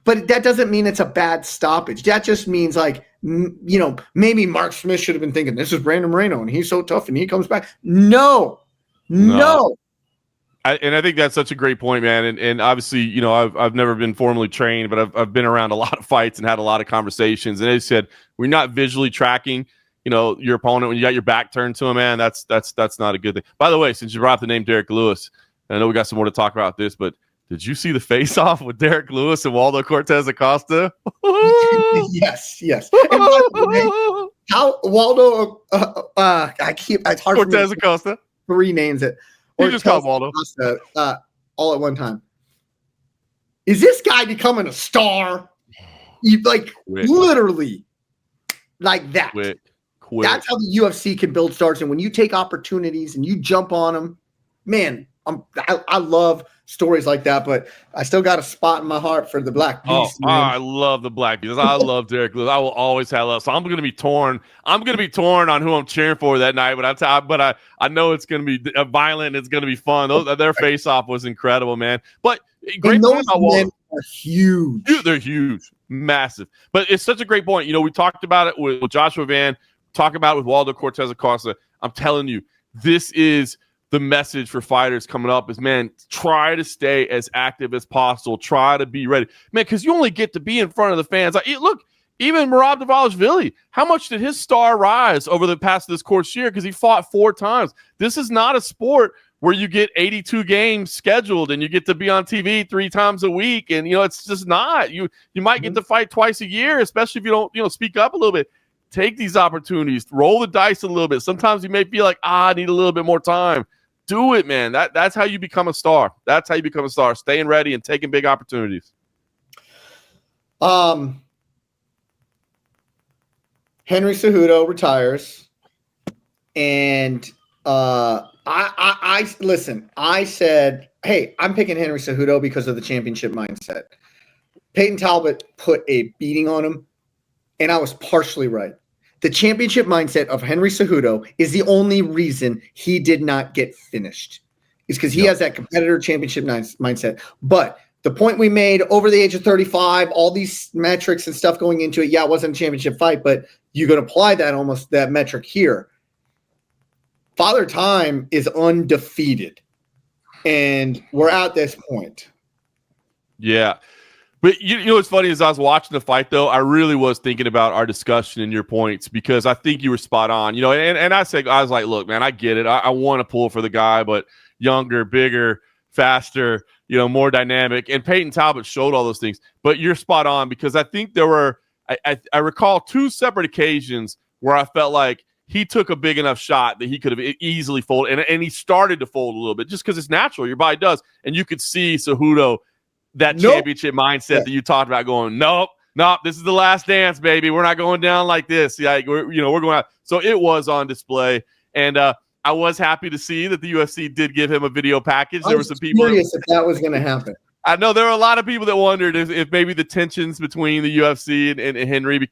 But that doesn't mean it's a bad stoppage. That just means maybe Mark Smith should have been thinking, this is Brandon Moreno and he's so tough and he comes back. No. I think that's such a great point, man. And obviously, I've never been formally trained, but I've been around a lot of fights and had a lot of conversations. And they said, we're not visually tracking, your opponent when you got your back turned to him, man. That's not a good thing. By the way, since you brought up the name Derrick Lewis, I know we got some more to talk about this, but did you see the face-off with Derrick Lewis and Waldo Cortes-Acosta? Yes. And by the way, how Waldo? It's hard Cortes-Acosta. to renames it. You just call him Waldo. All at one time. Is this guy becoming a star? Literally, like that. Quick. That's how the UFC can build stars. And when you take opportunities and you jump on them, man, I love stories like that, but I still got a spot in my heart for the Black Beast. I love the Black Beast. I love Derrick Lewis. I will always have love. So I'm going to be torn. I'm going to be torn on who I'm cheering for that night. But I know it's going to be violent. It's going to be fun. Their face off was incredible, man. But great point about Waldo. Are huge. Dude, they're huge, massive. But it's such a great point. We talked about it with Joshua Van. Talk about it with Waldo Cortes-Acosta. I'm telling you, this is the message for fighters coming up is, man, try to stay as active as possible. Try to be ready. Man, because you only get to be in front of the fans. Look, even Merab Dvalishvili, how much did his star rise over the past this course year? Because he fought 4 times. This is not a sport where you get 82 games scheduled and you get to be on TV 3 times a week. And, it's just not. You might get to fight twice a year, especially if you don't, speak up a little bit. Take these opportunities. Roll the dice a little bit. Sometimes you may feel like, I need a little bit more time. Do it, man. That's how you become a star. That's how you become a star. Staying ready and taking big opportunities. Henry Cejudo retires, and I listen. I said, hey, I'm picking Henry Cejudo because of the championship mindset. Peyton Talbot put a beating on him, and I was partially right. The championship mindset of Henry Cejudo is the only reason he did not get finished. It's because he has that competitor championship mindset. But the point we made, over the age of 35, all these metrics and stuff going into it, it wasn't a championship fight, but you could apply that metric here. Father Time is undefeated, and we're at this point. Yeah. But you know what's funny is I was watching the fight, though. I really was thinking about our discussion and your points because I think you were spot on. And I was like, look, man, I get it. I want to pull for the guy, but younger, bigger, faster, more dynamic. And Peyton Talbot showed all those things. But you're spot on because I think there were I recall 2 separate occasions where I felt like he took a big enough shot that he could have easily folded. And he started to fold a little bit just because it's natural. Your body does. And you could see Cejudo, that championship mindset that you talked about, going, nope, this is the last dance, baby. We're not going down like this. We're going out. So it was on display. And I was happy to see that the UFC did give him a video package. There were some people curious if that was going to happen. I know there were a lot of people that wondered if maybe the tensions between the UFC and Henry,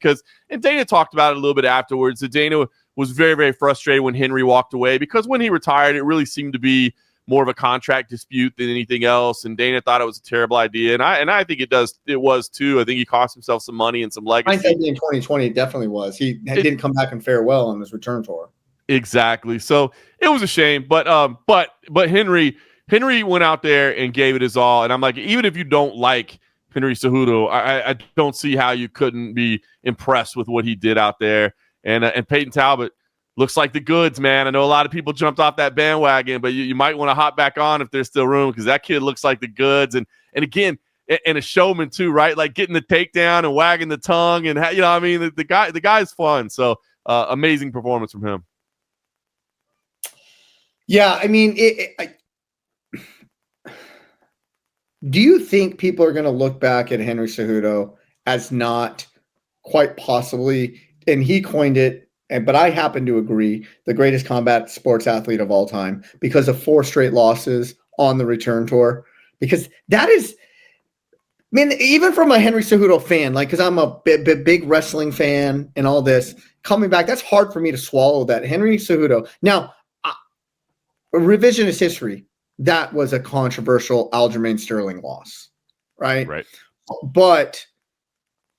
and Dana talked about it a little bit afterwards, that Dana was very, very frustrated when Henry walked away, because when he retired, it really seemed to be more of a contract dispute than anything else. And Dana thought it was a terrible idea. And I think it was too. I think he cost himself some money and some legacy. I think in 2020, it definitely was. He didn't come back in farewell on his return tour. Exactly. So it was a shame, but Henry went out there and gave it his all. And I'm like, even if you don't like Henry Cejudo, I don't see how you couldn't be impressed with what he did out there. And Peyton Talbot looks like the goods, man. I know a lot of people jumped off that bandwagon, but you might want to hop back on if there's still room, because that kid looks like the goods. And again, and a showman too, right? Like getting the takedown and wagging the tongue, and I mean, the guy's fun. So amazing performance from him. Yeah, I mean, do you think people are going to look back at Henry Cejudo as not quite possibly, and he coined it, but I happen to agree, the greatest combat sports athlete of all time, because of 4 straight losses on the return tour? Because that is, I mean, even from a Henry Cejudo fan, like, because I'm a big wrestling fan and all this, coming back, that's hard for me to swallow that. Henry Cejudo. Now, revisionist history, that was a controversial Aljamain Sterling loss, right? Right. But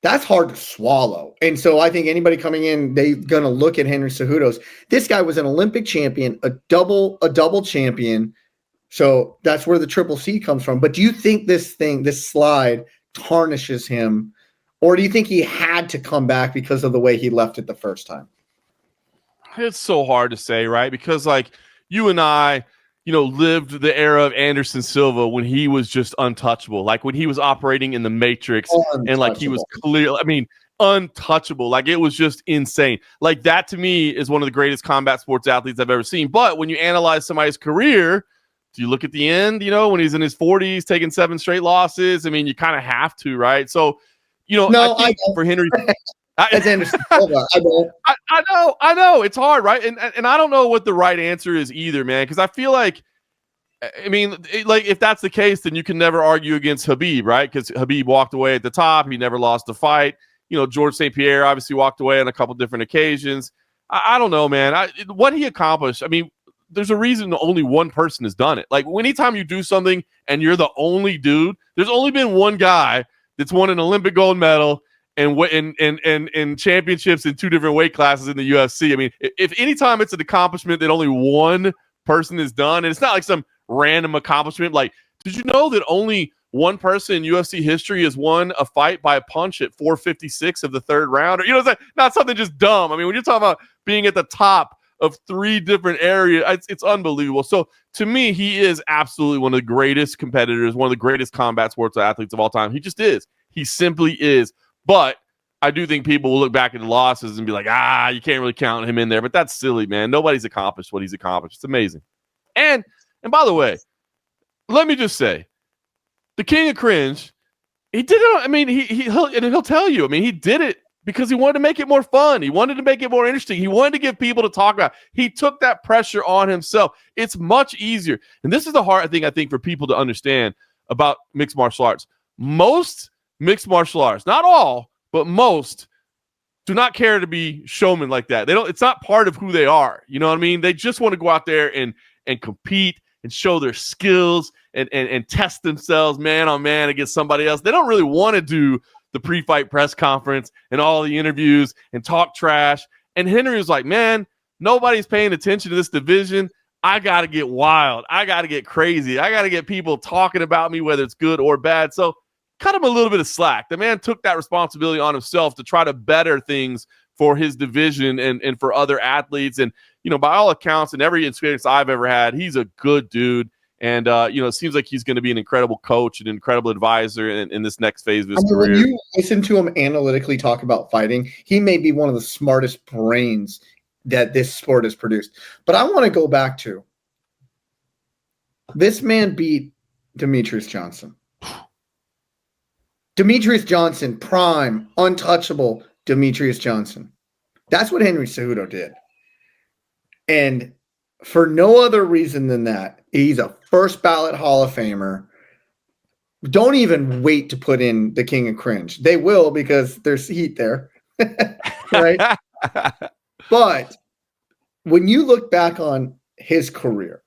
that's hard to swallow. And so I think anybody coming in, they're going to look at Henry Cejudo's. This guy was an Olympic champion, a double champion. So that's where the triple C comes from. But do you think this slide tarnishes him, or do you think he had to come back because of the way he left it the first time? It's so hard to say, right? Because like you and I, lived the era of Anderson Silva when he was just untouchable. Like when he was operating in the Matrix and like he was clear, untouchable. Like it was just insane. Like that to me is one of the greatest combat sports athletes I've ever seen. But when you analyze somebody's career, do you look at the end, when he's in his 40s, taking 7 straight losses? I mean, you kind of have to, right? So, no, I think for Henry, as Anderson Silva, I know it's hard, right? And I don't know what the right answer is either, man, because I feel like, like if that's the case, then you can never argue against Khabib, right? Because Khabib walked away at the top, he never lost a fight. George St. Pierre obviously walked away on a couple different occasions. I don't know, man. What he accomplished, there's a reason only one person has done it. Like anytime you do something and you're the only dude, there's only been one guy that's won an Olympic gold medal and championships in 2 different weight classes in the UFC. If anytime it's an accomplishment that only one person has done, and it's not like some random accomplishment, like, did you know that only one person in UFC history has won a fight by a punch at 4:56 of the 3rd round? Or, it's like not something just dumb. When you're talking about being at the top of 3 different areas, it's unbelievable. So to me, he is absolutely one of the greatest competitors, one of the greatest combat sports athletes of all time. He just is. He simply is. But I do think people will look back at the losses and be like, you can't really count him in there. But that's silly, man. Nobody's accomplished what he's accomplished. It's amazing. And by the way, let me just say, the King of Cringe, he did it. He'll tell you. He did it because he wanted to make it more fun. He wanted to make it more interesting. He wanted to give people to talk about. He took that pressure on himself. It's much easier. And this is the hard thing, I think, for people to understand about mixed martial arts. Most mixed martial arts, not all, but most, do not care to be showmen like that. It's not part of who they are. You know what I mean? They just want to go out there and compete and show their skills and test themselves man on man against somebody else. They don't really want to do the pre-fight press conference and all the interviews and talk trash. And Henry was like, man, nobody's paying attention to this division. I got to get wild. I got to get crazy. I got to get people talking about me, whether it's good or bad. So cut him a little bit of slack. The man took that responsibility on himself to try to better things for his division and for other athletes. And, by all accounts and every experience I've ever had, he's a good dude. And, it seems like he's going to be an incredible coach, an incredible advisor in this next phase of his career. When you listen to him analytically talk about fighting, he may be one of the smartest brains that this sport has produced. But I want to go back to, this man beat Demetrius Johnson. Demetrius Johnson, prime, untouchable Demetrius Johnson. That's what Henry Cejudo did. And for no other reason than that. He's a first ballot Hall of Famer. Don't even wait to put in the King of Cringe. They will, because there's heat there. Right? But when you look back on his career,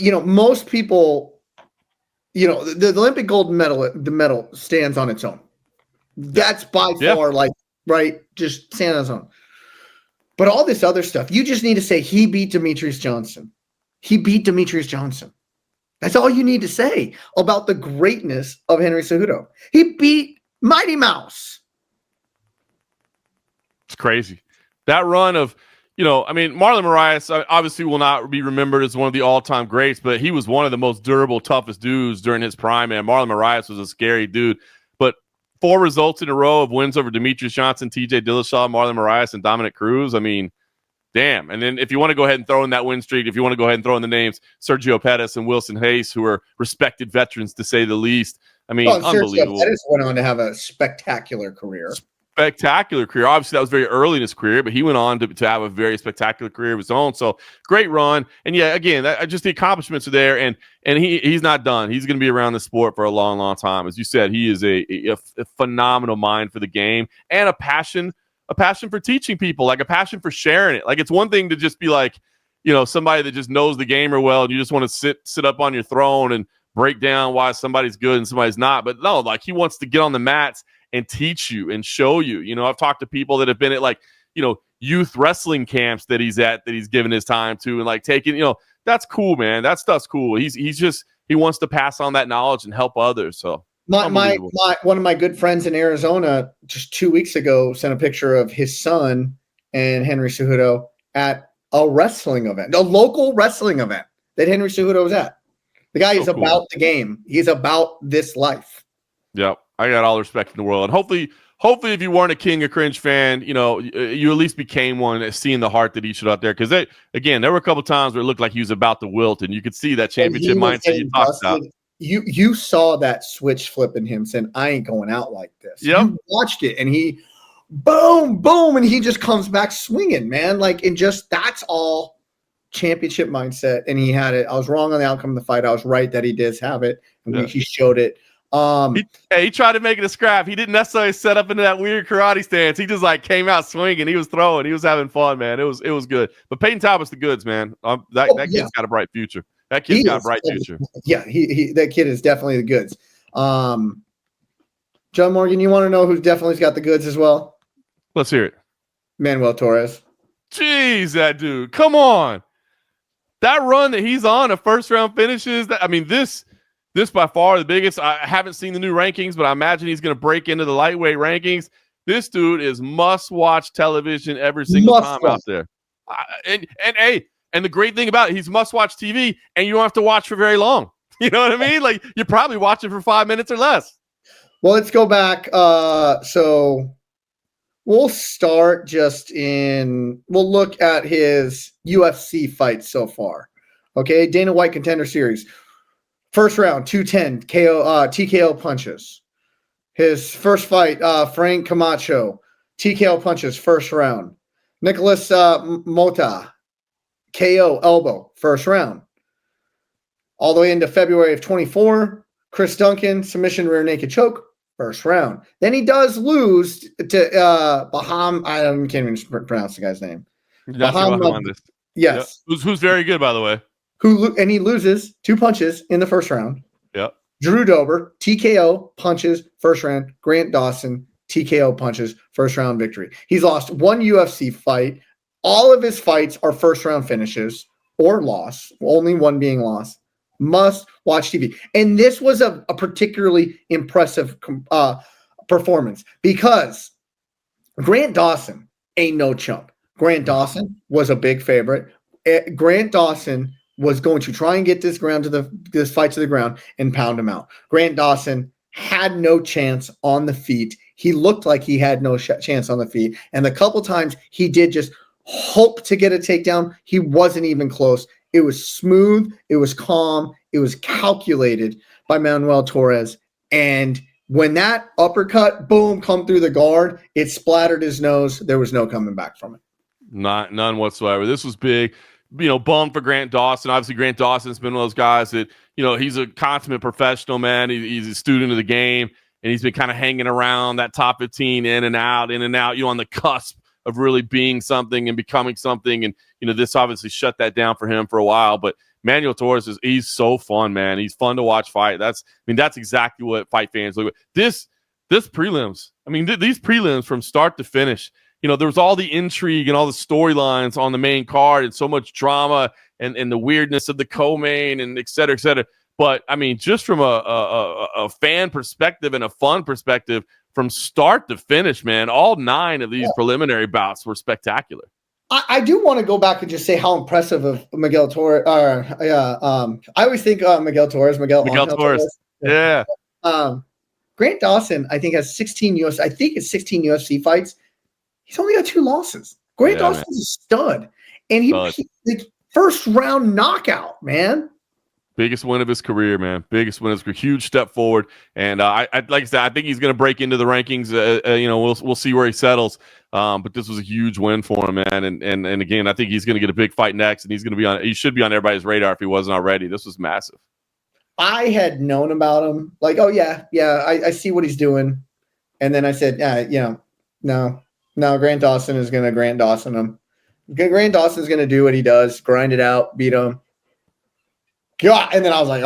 most people, the Olympic gold medal, the medal stands on its own. That's by far just stands on its own. But all this other stuff, you just need to say he beat Demetrius Johnson. He beat Demetrius Johnson. That's all you need to say about the greatness of Henry Cejudo. He beat Mighty Mouse. It's crazy. That run of, Marlon Moraes obviously will not be remembered as one of the all-time greats, but he was one of the most durable, toughest dudes during his prime, man. Marlon Moraes was a scary dude. But 4 results in a row of wins over Demetrius Johnson, TJ Dillashaw, Marlon Moraes, and Dominic Cruz. I mean, damn. And then if you want to go ahead and throw in that win streak, if you want to go ahead and throw in the names Sergio Pettis and Wilson Hayes, who are respected veterans to say the least. I mean, unbelievable. Sergio Pettis went on to have a spectacular career. Spectacular career. Obviously, that was very early in his career, but he went on to have a very spectacular career of his own. So great run. And yeah, again, just the accomplishments are there, and he's not done. He's going to be around the sport for a long, long time. As you said, he is a phenomenal mind for the game and a passion for teaching people, like a passion for sharing it. Like, it's one thing to just be like, somebody that just knows the game real well, and you just want to sit up on your throne and break down why somebody's good and somebody's not. But no, like, he wants to get on the mats and teach you and show you. I've talked to people that have been at youth wrestling camps that he's given his time to, and like taking, that's cool, man. That stuff's cool. He wants to pass on that knowledge and help others. So one of my good friends in Arizona just 2 weeks ago sent a picture of his son and Henry Cejudo at a wrestling event, a local wrestling event that Henry Cejudo was at. The guy is cool. About the game. He's about this life. Yep. I got all the respect in the world. And hopefully if you weren't a King of Cringe fan, you at least became one, seeing the heart that he showed out there. Because there were a couple times where it looked like he was about to wilt, and you could see that championship mindset you talked about. You saw that switch flip in him saying, I ain't going out like this. Yep. You watched it, and he boom, boom, and he just comes back swinging, man. Like, and just that's all championship mindset, and he had it. I was wrong on the outcome of the fight. I was right that he did have it, and he showed it. He tried to make it a scrap. He didn't necessarily set up into that weird karate stance. He just came out swinging. He was throwing. He was having fun, man. It was good. But Peyton Talbot's the goods, man. That kid's got a bright future. That kid's got a bright future. Yeah, that kid is definitely the goods. John Morgan, you want to know who definitely's got the goods as well? Let's hear it. Manuel Torres. Jeez, that dude. Come on. That run that he's on, a first round finishes. This by far the biggest. I haven't seen the new rankings, but I imagine he's going to break into the lightweight rankings. This dude is must-watch television every single time out there. And the great thing about it, he's must-watch TV, and you don't have to watch for very long. You know what I mean? Like, you're probably watching for 5 minutes or less. Well, let's go back. So we'll start we'll look at his UFC fights so far. Okay, Dana White Contender Series. First round, 210 TKO punches. His first fight, Frank Camacho, TKO punches, first round. Nicholas Mota, KO elbow, first round. All the way into February of 24, Chris Duncan, submission rear naked choke, first round. Then he does lose to Baham. I can't even pronounce the guy's name. Yes. Yep. Who's very good, by the way. And he loses 2 punches in the first round. Yep. Drew Dober, TKO punches, first round. Grant Dawson, TKO punches, first round victory. He's lost 1 UFC fight. All of his fights are first round finishes or loss, only one being lost. Must watch TV. And this was a particularly impressive performance because Grant Dawson ain't no chump. Grant Dawson was a big favorite. Grant Dawson was going to try and get this fight to the ground and pound him out. Grant Dawson had no chance on the feet. He looked like he had no chance on the feet. And the couple times he did just hope to get a takedown, he wasn't even close. It was smooth. It was calm. It was calculated by Manuel Torres. And when that uppercut, boom, come through the guard, it splattered his nose. There was no coming back from it. None whatsoever. This was big. Bummed for Grant Dawson. Obviously, Grant Dawson's been one of those guys that, he's a consummate professional, man. He's a student of the game, and he's been kind of hanging around that top 15 in and out, on the cusp of really being something and becoming something. And, this obviously shut that down for him for a while. But Manuel Torres he's so fun, man. He's fun to watch fight. That's exactly what fight fans look at. This prelims, these prelims from start to finish, there was all the intrigue and all the storylines on the main card and so much drama and the weirdness of the co-main and et cetera, et cetera. But, just from a fan perspective and a fun perspective, from start to finish, man, all 9 of these preliminary bouts were spectacular. I do want to go back and just say how impressive of Miguel Torres. I always think Miguel Torres. Miguel Torres. Yeah. Grant Dawson, I think, has 16 UFC. I think it's 16 UFC fights. He's only got 2 losses. Grant Dawson's a stud, and he like first round knockout, man. Biggest win of his career, man. Biggest win of his career. Huge step forward. And I like I said, I think he's going to break into the rankings. We'll see where he settles. But this was a huge win for him, man. And again, I think he's going to get a big fight next, and he should be on everybody's radar if he wasn't already. This was massive. I had known about him. Like, oh yeah, I see what he's doing. And then I said, no, Grant Dawson is going to Grant Dawson him. Grant Dawson is going to do what he does, grind it out, beat him. God, and then I was like,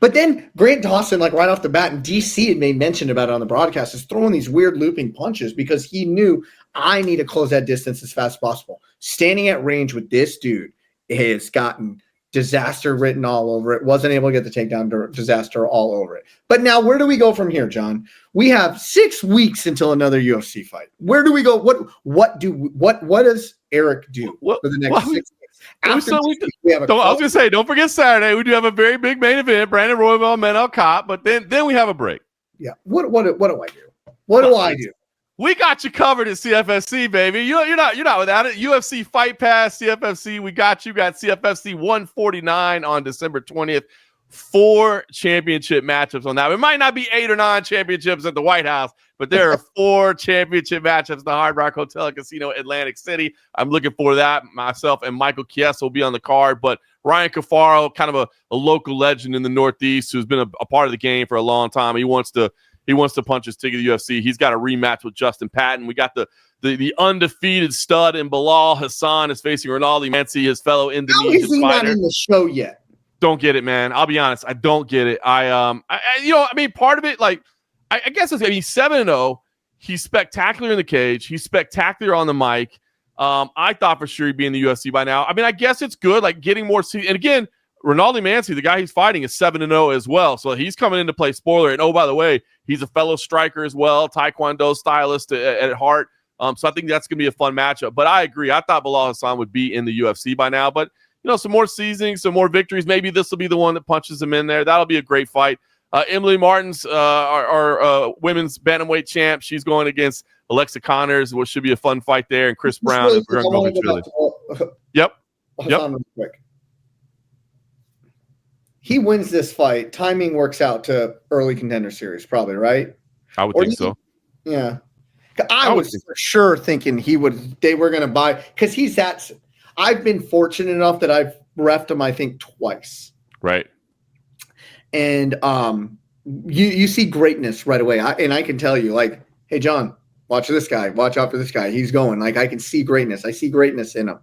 but then Grant Dawson, like right off the bat, and DC had made mention about it on the broadcast, is throwing these weird looping punches because he knew I need to close that distance as fast as possible. Standing at range with this dude has gotten disaster written all over it. Wasn't able to get the takedown, disaster all over it. But now where do we go from here, John? We have 6 weeks until another UFC fight. Where do we go? What does Eric do for the next 6 weeks? I was going to say, don't forget Saturday. We do have a very big main event, Brandon Royval, Manel Kape, but then we have a break. Yeah. What do I do? What do I do? We got you covered at CFFC, baby. You're not without it. UFC Fight Pass, CFFC. We got you. Got CFFC 149 on December 20th. 4 championship matchups on that. It might not be 8 or 9 championships at the White House, but there are 4 championship matchups at the Hard Rock Hotel and Casino, Atlantic City. I'm looking forward to that. Myself and Michael Chiesa will be on the card, but Ryan Cafaro, kind of a local legend in the Northeast who's been a part of the game for a long time. He wants to punch his ticket to the UFC. He's got a rematch with Justin Patton. We got the undefeated stud in Bilal Hassan is facing Ronaldo Mansi, his fellow Indonesian fighter. How is he not in the show yet? Don't get it, man. I'll be honest. I don't get it. Part of it, like, I guess it's 7-0. He's spectacular in the cage. He's spectacular on the mic. I thought for sure he'd be in the UFC by now. I guess it's good, like getting more. And again, Ronaldo Mansi, the guy he's fighting, is 7-0 as well. So he's coming in to play spoiler. And by the way, he's a fellow striker as well, Taekwondo stylist at heart. So I think that's going to be a fun matchup. But I agree. I thought Bilal Hassan would be in the UFC by now. But some more seasonings, some more victories. Maybe this will be the one that punches him in there. That'll be a great fight. Emily Martin's our women's bantamweight champ. She's going against Alexa Connors, which should be a fun fight there. And Chris Brown. Yep. Quick. He wins this fight. Timing works out to early contender series, probably, right? I would think so. Yeah. I was for sure thinking they were going to buy, because he's that. I've been fortunate enough that I've reffed him, I think, twice. Right. And you see greatness right away. I can tell you, like, hey, John, watch this guy. Watch out for this guy. He's going. Like, I can see greatness. I see greatness in him.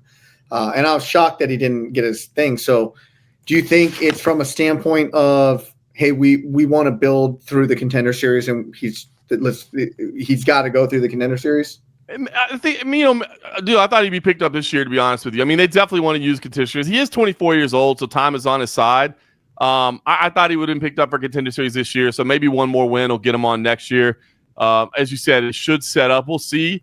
And I was shocked that he didn't get his thing. So do you think it's from a standpoint of, hey, we want to build through the contender series, and he's got to go through the contender series? I think, dude, I thought he'd be picked up this year, to be honest with you. They definitely want to use contender series. He is 24 years old, so time is on his side. I thought he would have been picked up for contender series this year, so maybe one more win will get him on next year. As you said, it should set up. We'll see.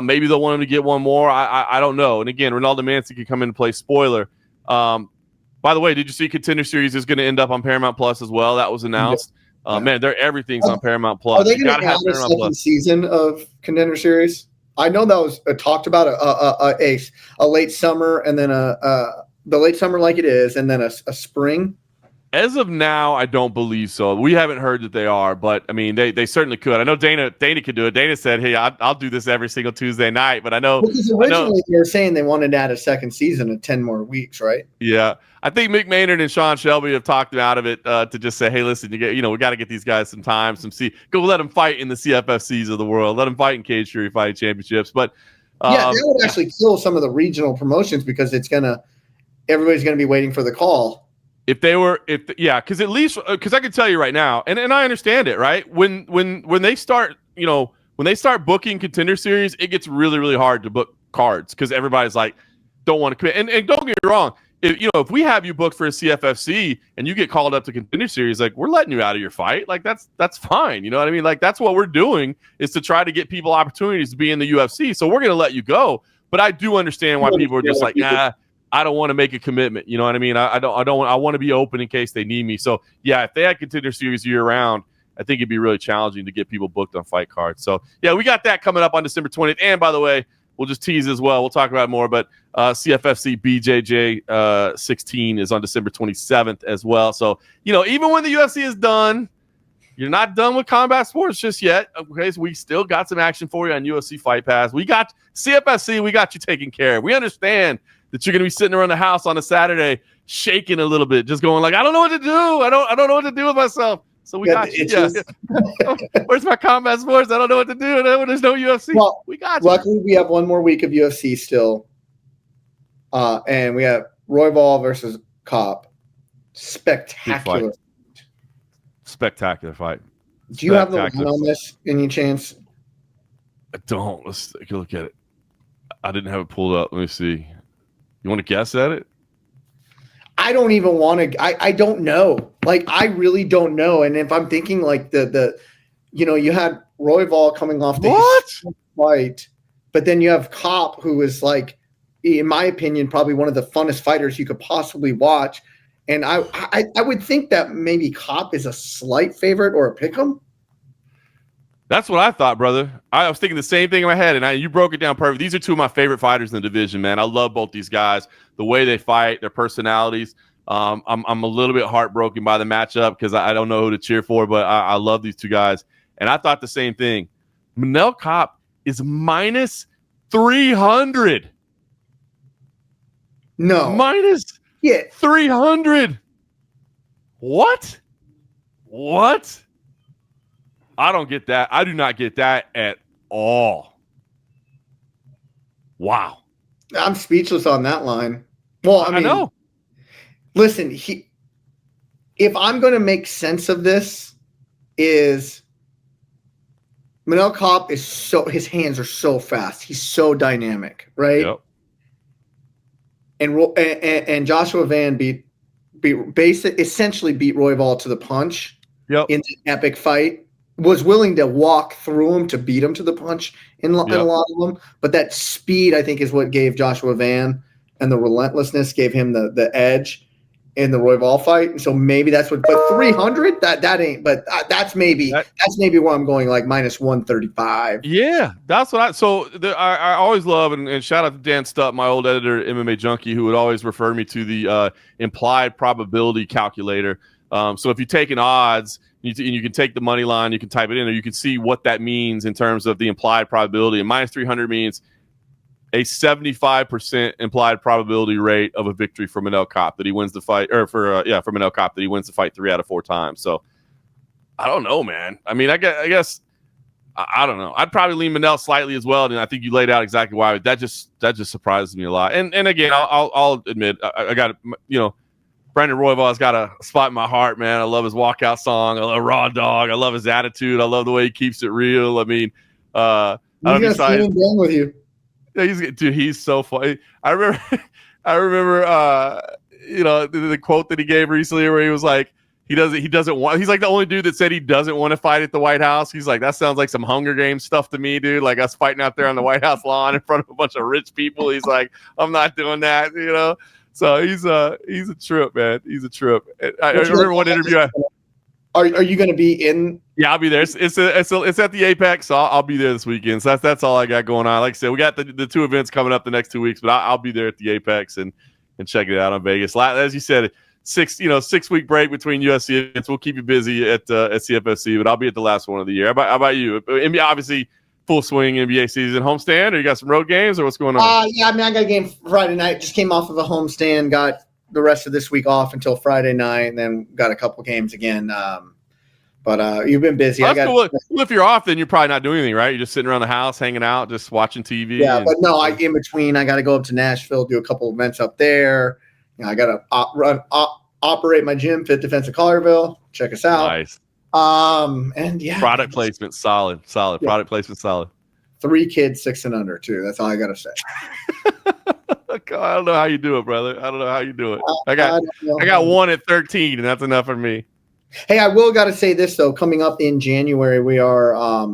Maybe they'll want him to get one more. I don't know. And again, Ronaldo Mansi can come in and play spoiler. By the way, did you see contender series is going to end up on Paramount Plus as well? That was announced. Man, everything's on Paramount Plus. Are they going to have a second season of contender series? I know that was talked about a late summer, and then the late summer like it is, and then a spring. As of now, I don't believe so. We haven't heard that they are, but I mean, they certainly could. I know Dana could do it. Dana said, "Hey, I'll do this every single Tuesday night." But I know because originally they were saying they wanted to add a second season of 10 more weeks, right? Yeah, I think McMahon and Sean Shelby have talked him out of it to just say, "Hey, listen, we got to get these guys some time, go let them fight in the CFFCs of the world, let them fight in Cage Fury Fighting Championships." But that would actually kill some of the regional promotions because everybody's gonna be waiting for the call. Because at least because I can tell you right now, and I understand it, right? When they start, when they start booking Contender Series, it gets really, really hard to book cards because everybody's like, don't want to commit. And don't get me wrong, if we have you booked for a CFFC and you get called up to Contender Series, like we're letting you out of your fight, like that's fine. You know what I mean? Like that's what we're doing is to try to get people opportunities to be in the UFC. So we're gonna let you go. But I do understand why people are just like, nah. I don't want to make a commitment. You know what I mean? I want to be open in case they need me. So yeah, if they had Contender Series year round, I think it'd be really challenging to get people booked on fight cards. So yeah, we got that coming up on December 20th. And by the way, we'll just tease as well. We'll talk about it more, but CFFC BJJ 16 is on December 27th as well. So, even when the UFC is done, you're not done with combat sports just yet. Okay, so we still got some action for you on UFC Fight Pass. We got CFFC. We got you taken care of. We understand that you're going to be sitting around the house on a Saturday shaking a little bit, just going like, I don't know what to do. I don't know what to do with myself. So we got you. Where's my combat sports? I don't know what to do. There's no UFC. Well, we got you. Luckily, we have one more week of UFC still. And we have Royval versus Cape. Spectacular. Spectacular fight. Do you have the line on this, any chance? I don't. Let's take a look at it. I didn't have it pulled up. Let me see. You want to guess at it? I don't even want to. I don't know. Like, I really don't know. And if I'm thinking like you had Royval coming off the fight, but then you have Cape, who is like, in my opinion, probably one of the funnest fighters you could possibly watch. And I would think that maybe Cape is a slight favorite or a pick'em. That's what I thought, brother. I was thinking the same thing in my head, and you broke it down perfect. These are two of my favorite fighters in the division, man. I love both these guys, the way they fight, their personalities. I'm a little bit heartbroken by the matchup because I don't know who to cheer for, but I love these two guys. And I thought the same thing. Manel Cape is minus 300. No. Minus 300. What? I don't get that. I do not get that at all. Wow. I'm speechless on that line. Well, I know. Listen, if I'm going to make sense of this, is Manel Cape is his hands are so fast. He's so dynamic, right? Yep. And Joshua Van essentially beat Royval to the punch. Yep. In the epic fight. Was willing to walk through him to beat him to the punch in a lot of them. But that speed, I think, is what gave Joshua Van, and the relentlessness gave him the edge in the Royval fight. And so maybe that's what, but 300, that ain't, but that's maybe where I'm going, like minus 135. Yeah, that's what I always love, and shout out to Dan Stupp, my old editor, MMA Junkie, who would always refer me to the implied probability calculator. So if you take an odds, you can take the money line, you can type it in, or you can see what that means in terms of the implied probability. And minus 300 means a 75% implied probability rate of a victory for Manel Cape that he wins the fight, or for Manel Cape that he wins the fight 3 out of 4 times. So I don't know, man. I mean, I guess I don't know. I'd probably lean Manel slightly as well, and I think you laid out exactly why. That just surprises me a lot. And again, I'll admit I got Brandon Royval has got a spot in my heart, man. I love his walkout song. I love Raw Dog. I love his attitude. I love the way he keeps it real. I mean, I don't know if with you. Yeah, he's so funny. I remember, the quote that he gave recently where he was like, he's like the only dude that said he doesn't want to fight at the White House. He's like, that sounds like some Hunger Games stuff to me, dude. Like us fighting out there on the White House lawn in front of a bunch of rich people. He's like, I'm not doing that, So he's a trip, man. He's a trip. I remember one interview. Are you going to be in? Yeah, I'll be there. It's at the Apex, so I'll be there this weekend. So that's all I got going on. Like I said, we got the 2 events coming up the next 2 weeks, but I'll be there at the Apex and checking it out on Vegas. As you said, 6-week break between UFC events. We'll keep you busy at CFFC, but I'll be at the last one of the year. How about you? NBA, obviously, full swing NBA season. Homestand, or you got some road games, or what's going on? Yeah, I mean, I got a game Friday night. Just came off of a homestand. Got the rest of this week off until Friday night, and then got a couple games again. But you've been busy. Well, if you're off, then you're probably not doing anything, right? You're just sitting around the house, hanging out, just watching TV. Yeah, but no, in between, I got to go up to Nashville, do a couple events up there. I got to operate my gym, Fit Defense of Collierville. Check us out. Nice. And yeah, product placement, solid. Yeah. Product placement, solid. 3 kids, 6 and under, too. That's all I got to say. I don't know how you do it, brother. I don't know how you do it. I got 1 at 13, and that's enough for me. Hey, I will got to say this, though. Coming up in January, we are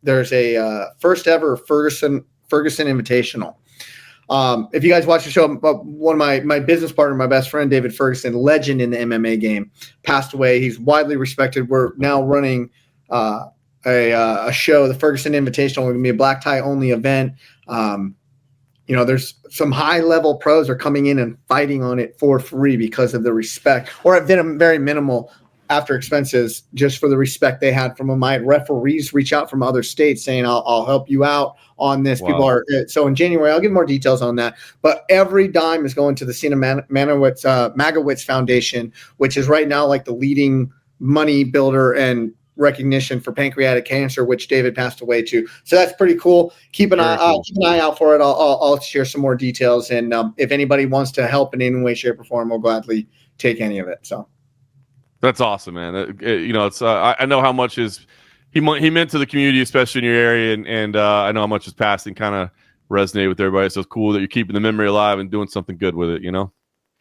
there's a first ever Ferguson Invitational. If you guys watch the show, one of my business partner, my best friend, David Ferguson, legend in the MMA game, passed away. He's widely respected. We're now running a show, the Ferguson Invitational. It's going to be a black tie only event. There's some high level pros are coming in and fighting on it for free because of the respect, or at very minimal after expenses, just for the respect they had from them. I had referees reach out from other states saying, I'll help you out on this. Wow. People are so in January, I'll give more details on that. But every dime is going to the Sina Magowitz Foundation, which is right now like the leading money builder and recognition for pancreatic cancer, which David passed away to. So that's pretty cool. Keep an eye out for it. I'll share some more details. And if anybody wants to help in any way, shape, or form, we'll gladly take any of it. So. That's awesome, man. It's I know how much he meant to the community, especially in your area, and I know how much his passing kind of resonated with everybody. So it's cool that you're keeping the memory alive and doing something good with it.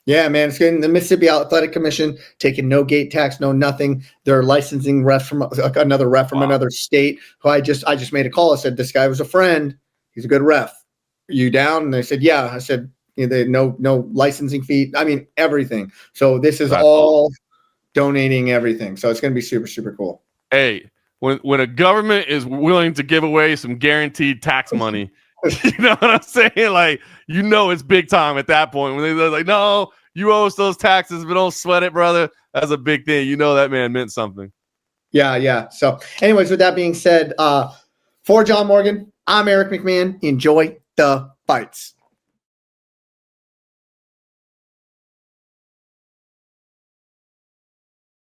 Yeah, man. It's getting the Mississippi Athletic Commission taking no gate tax, no nothing. They're licensing refs from another ref from another state. Who I just made a call. I said, this guy was a friend. He's a good ref. Are you down? And they said, yeah. I said, they no licensing fee. I mean, everything. So this is all donating everything. So it's going to be super, super cool. Hey, when a government is willing to give away some guaranteed tax money, you know what I'm saying? Like, it's big time at that point. When they're like, no, you owe us those taxes, but don't sweat it, brother. That's a big thing. That man meant something. Yeah. So anyways, with that being said, for John Morgan, I'm Eric McMahon. Enjoy the fights.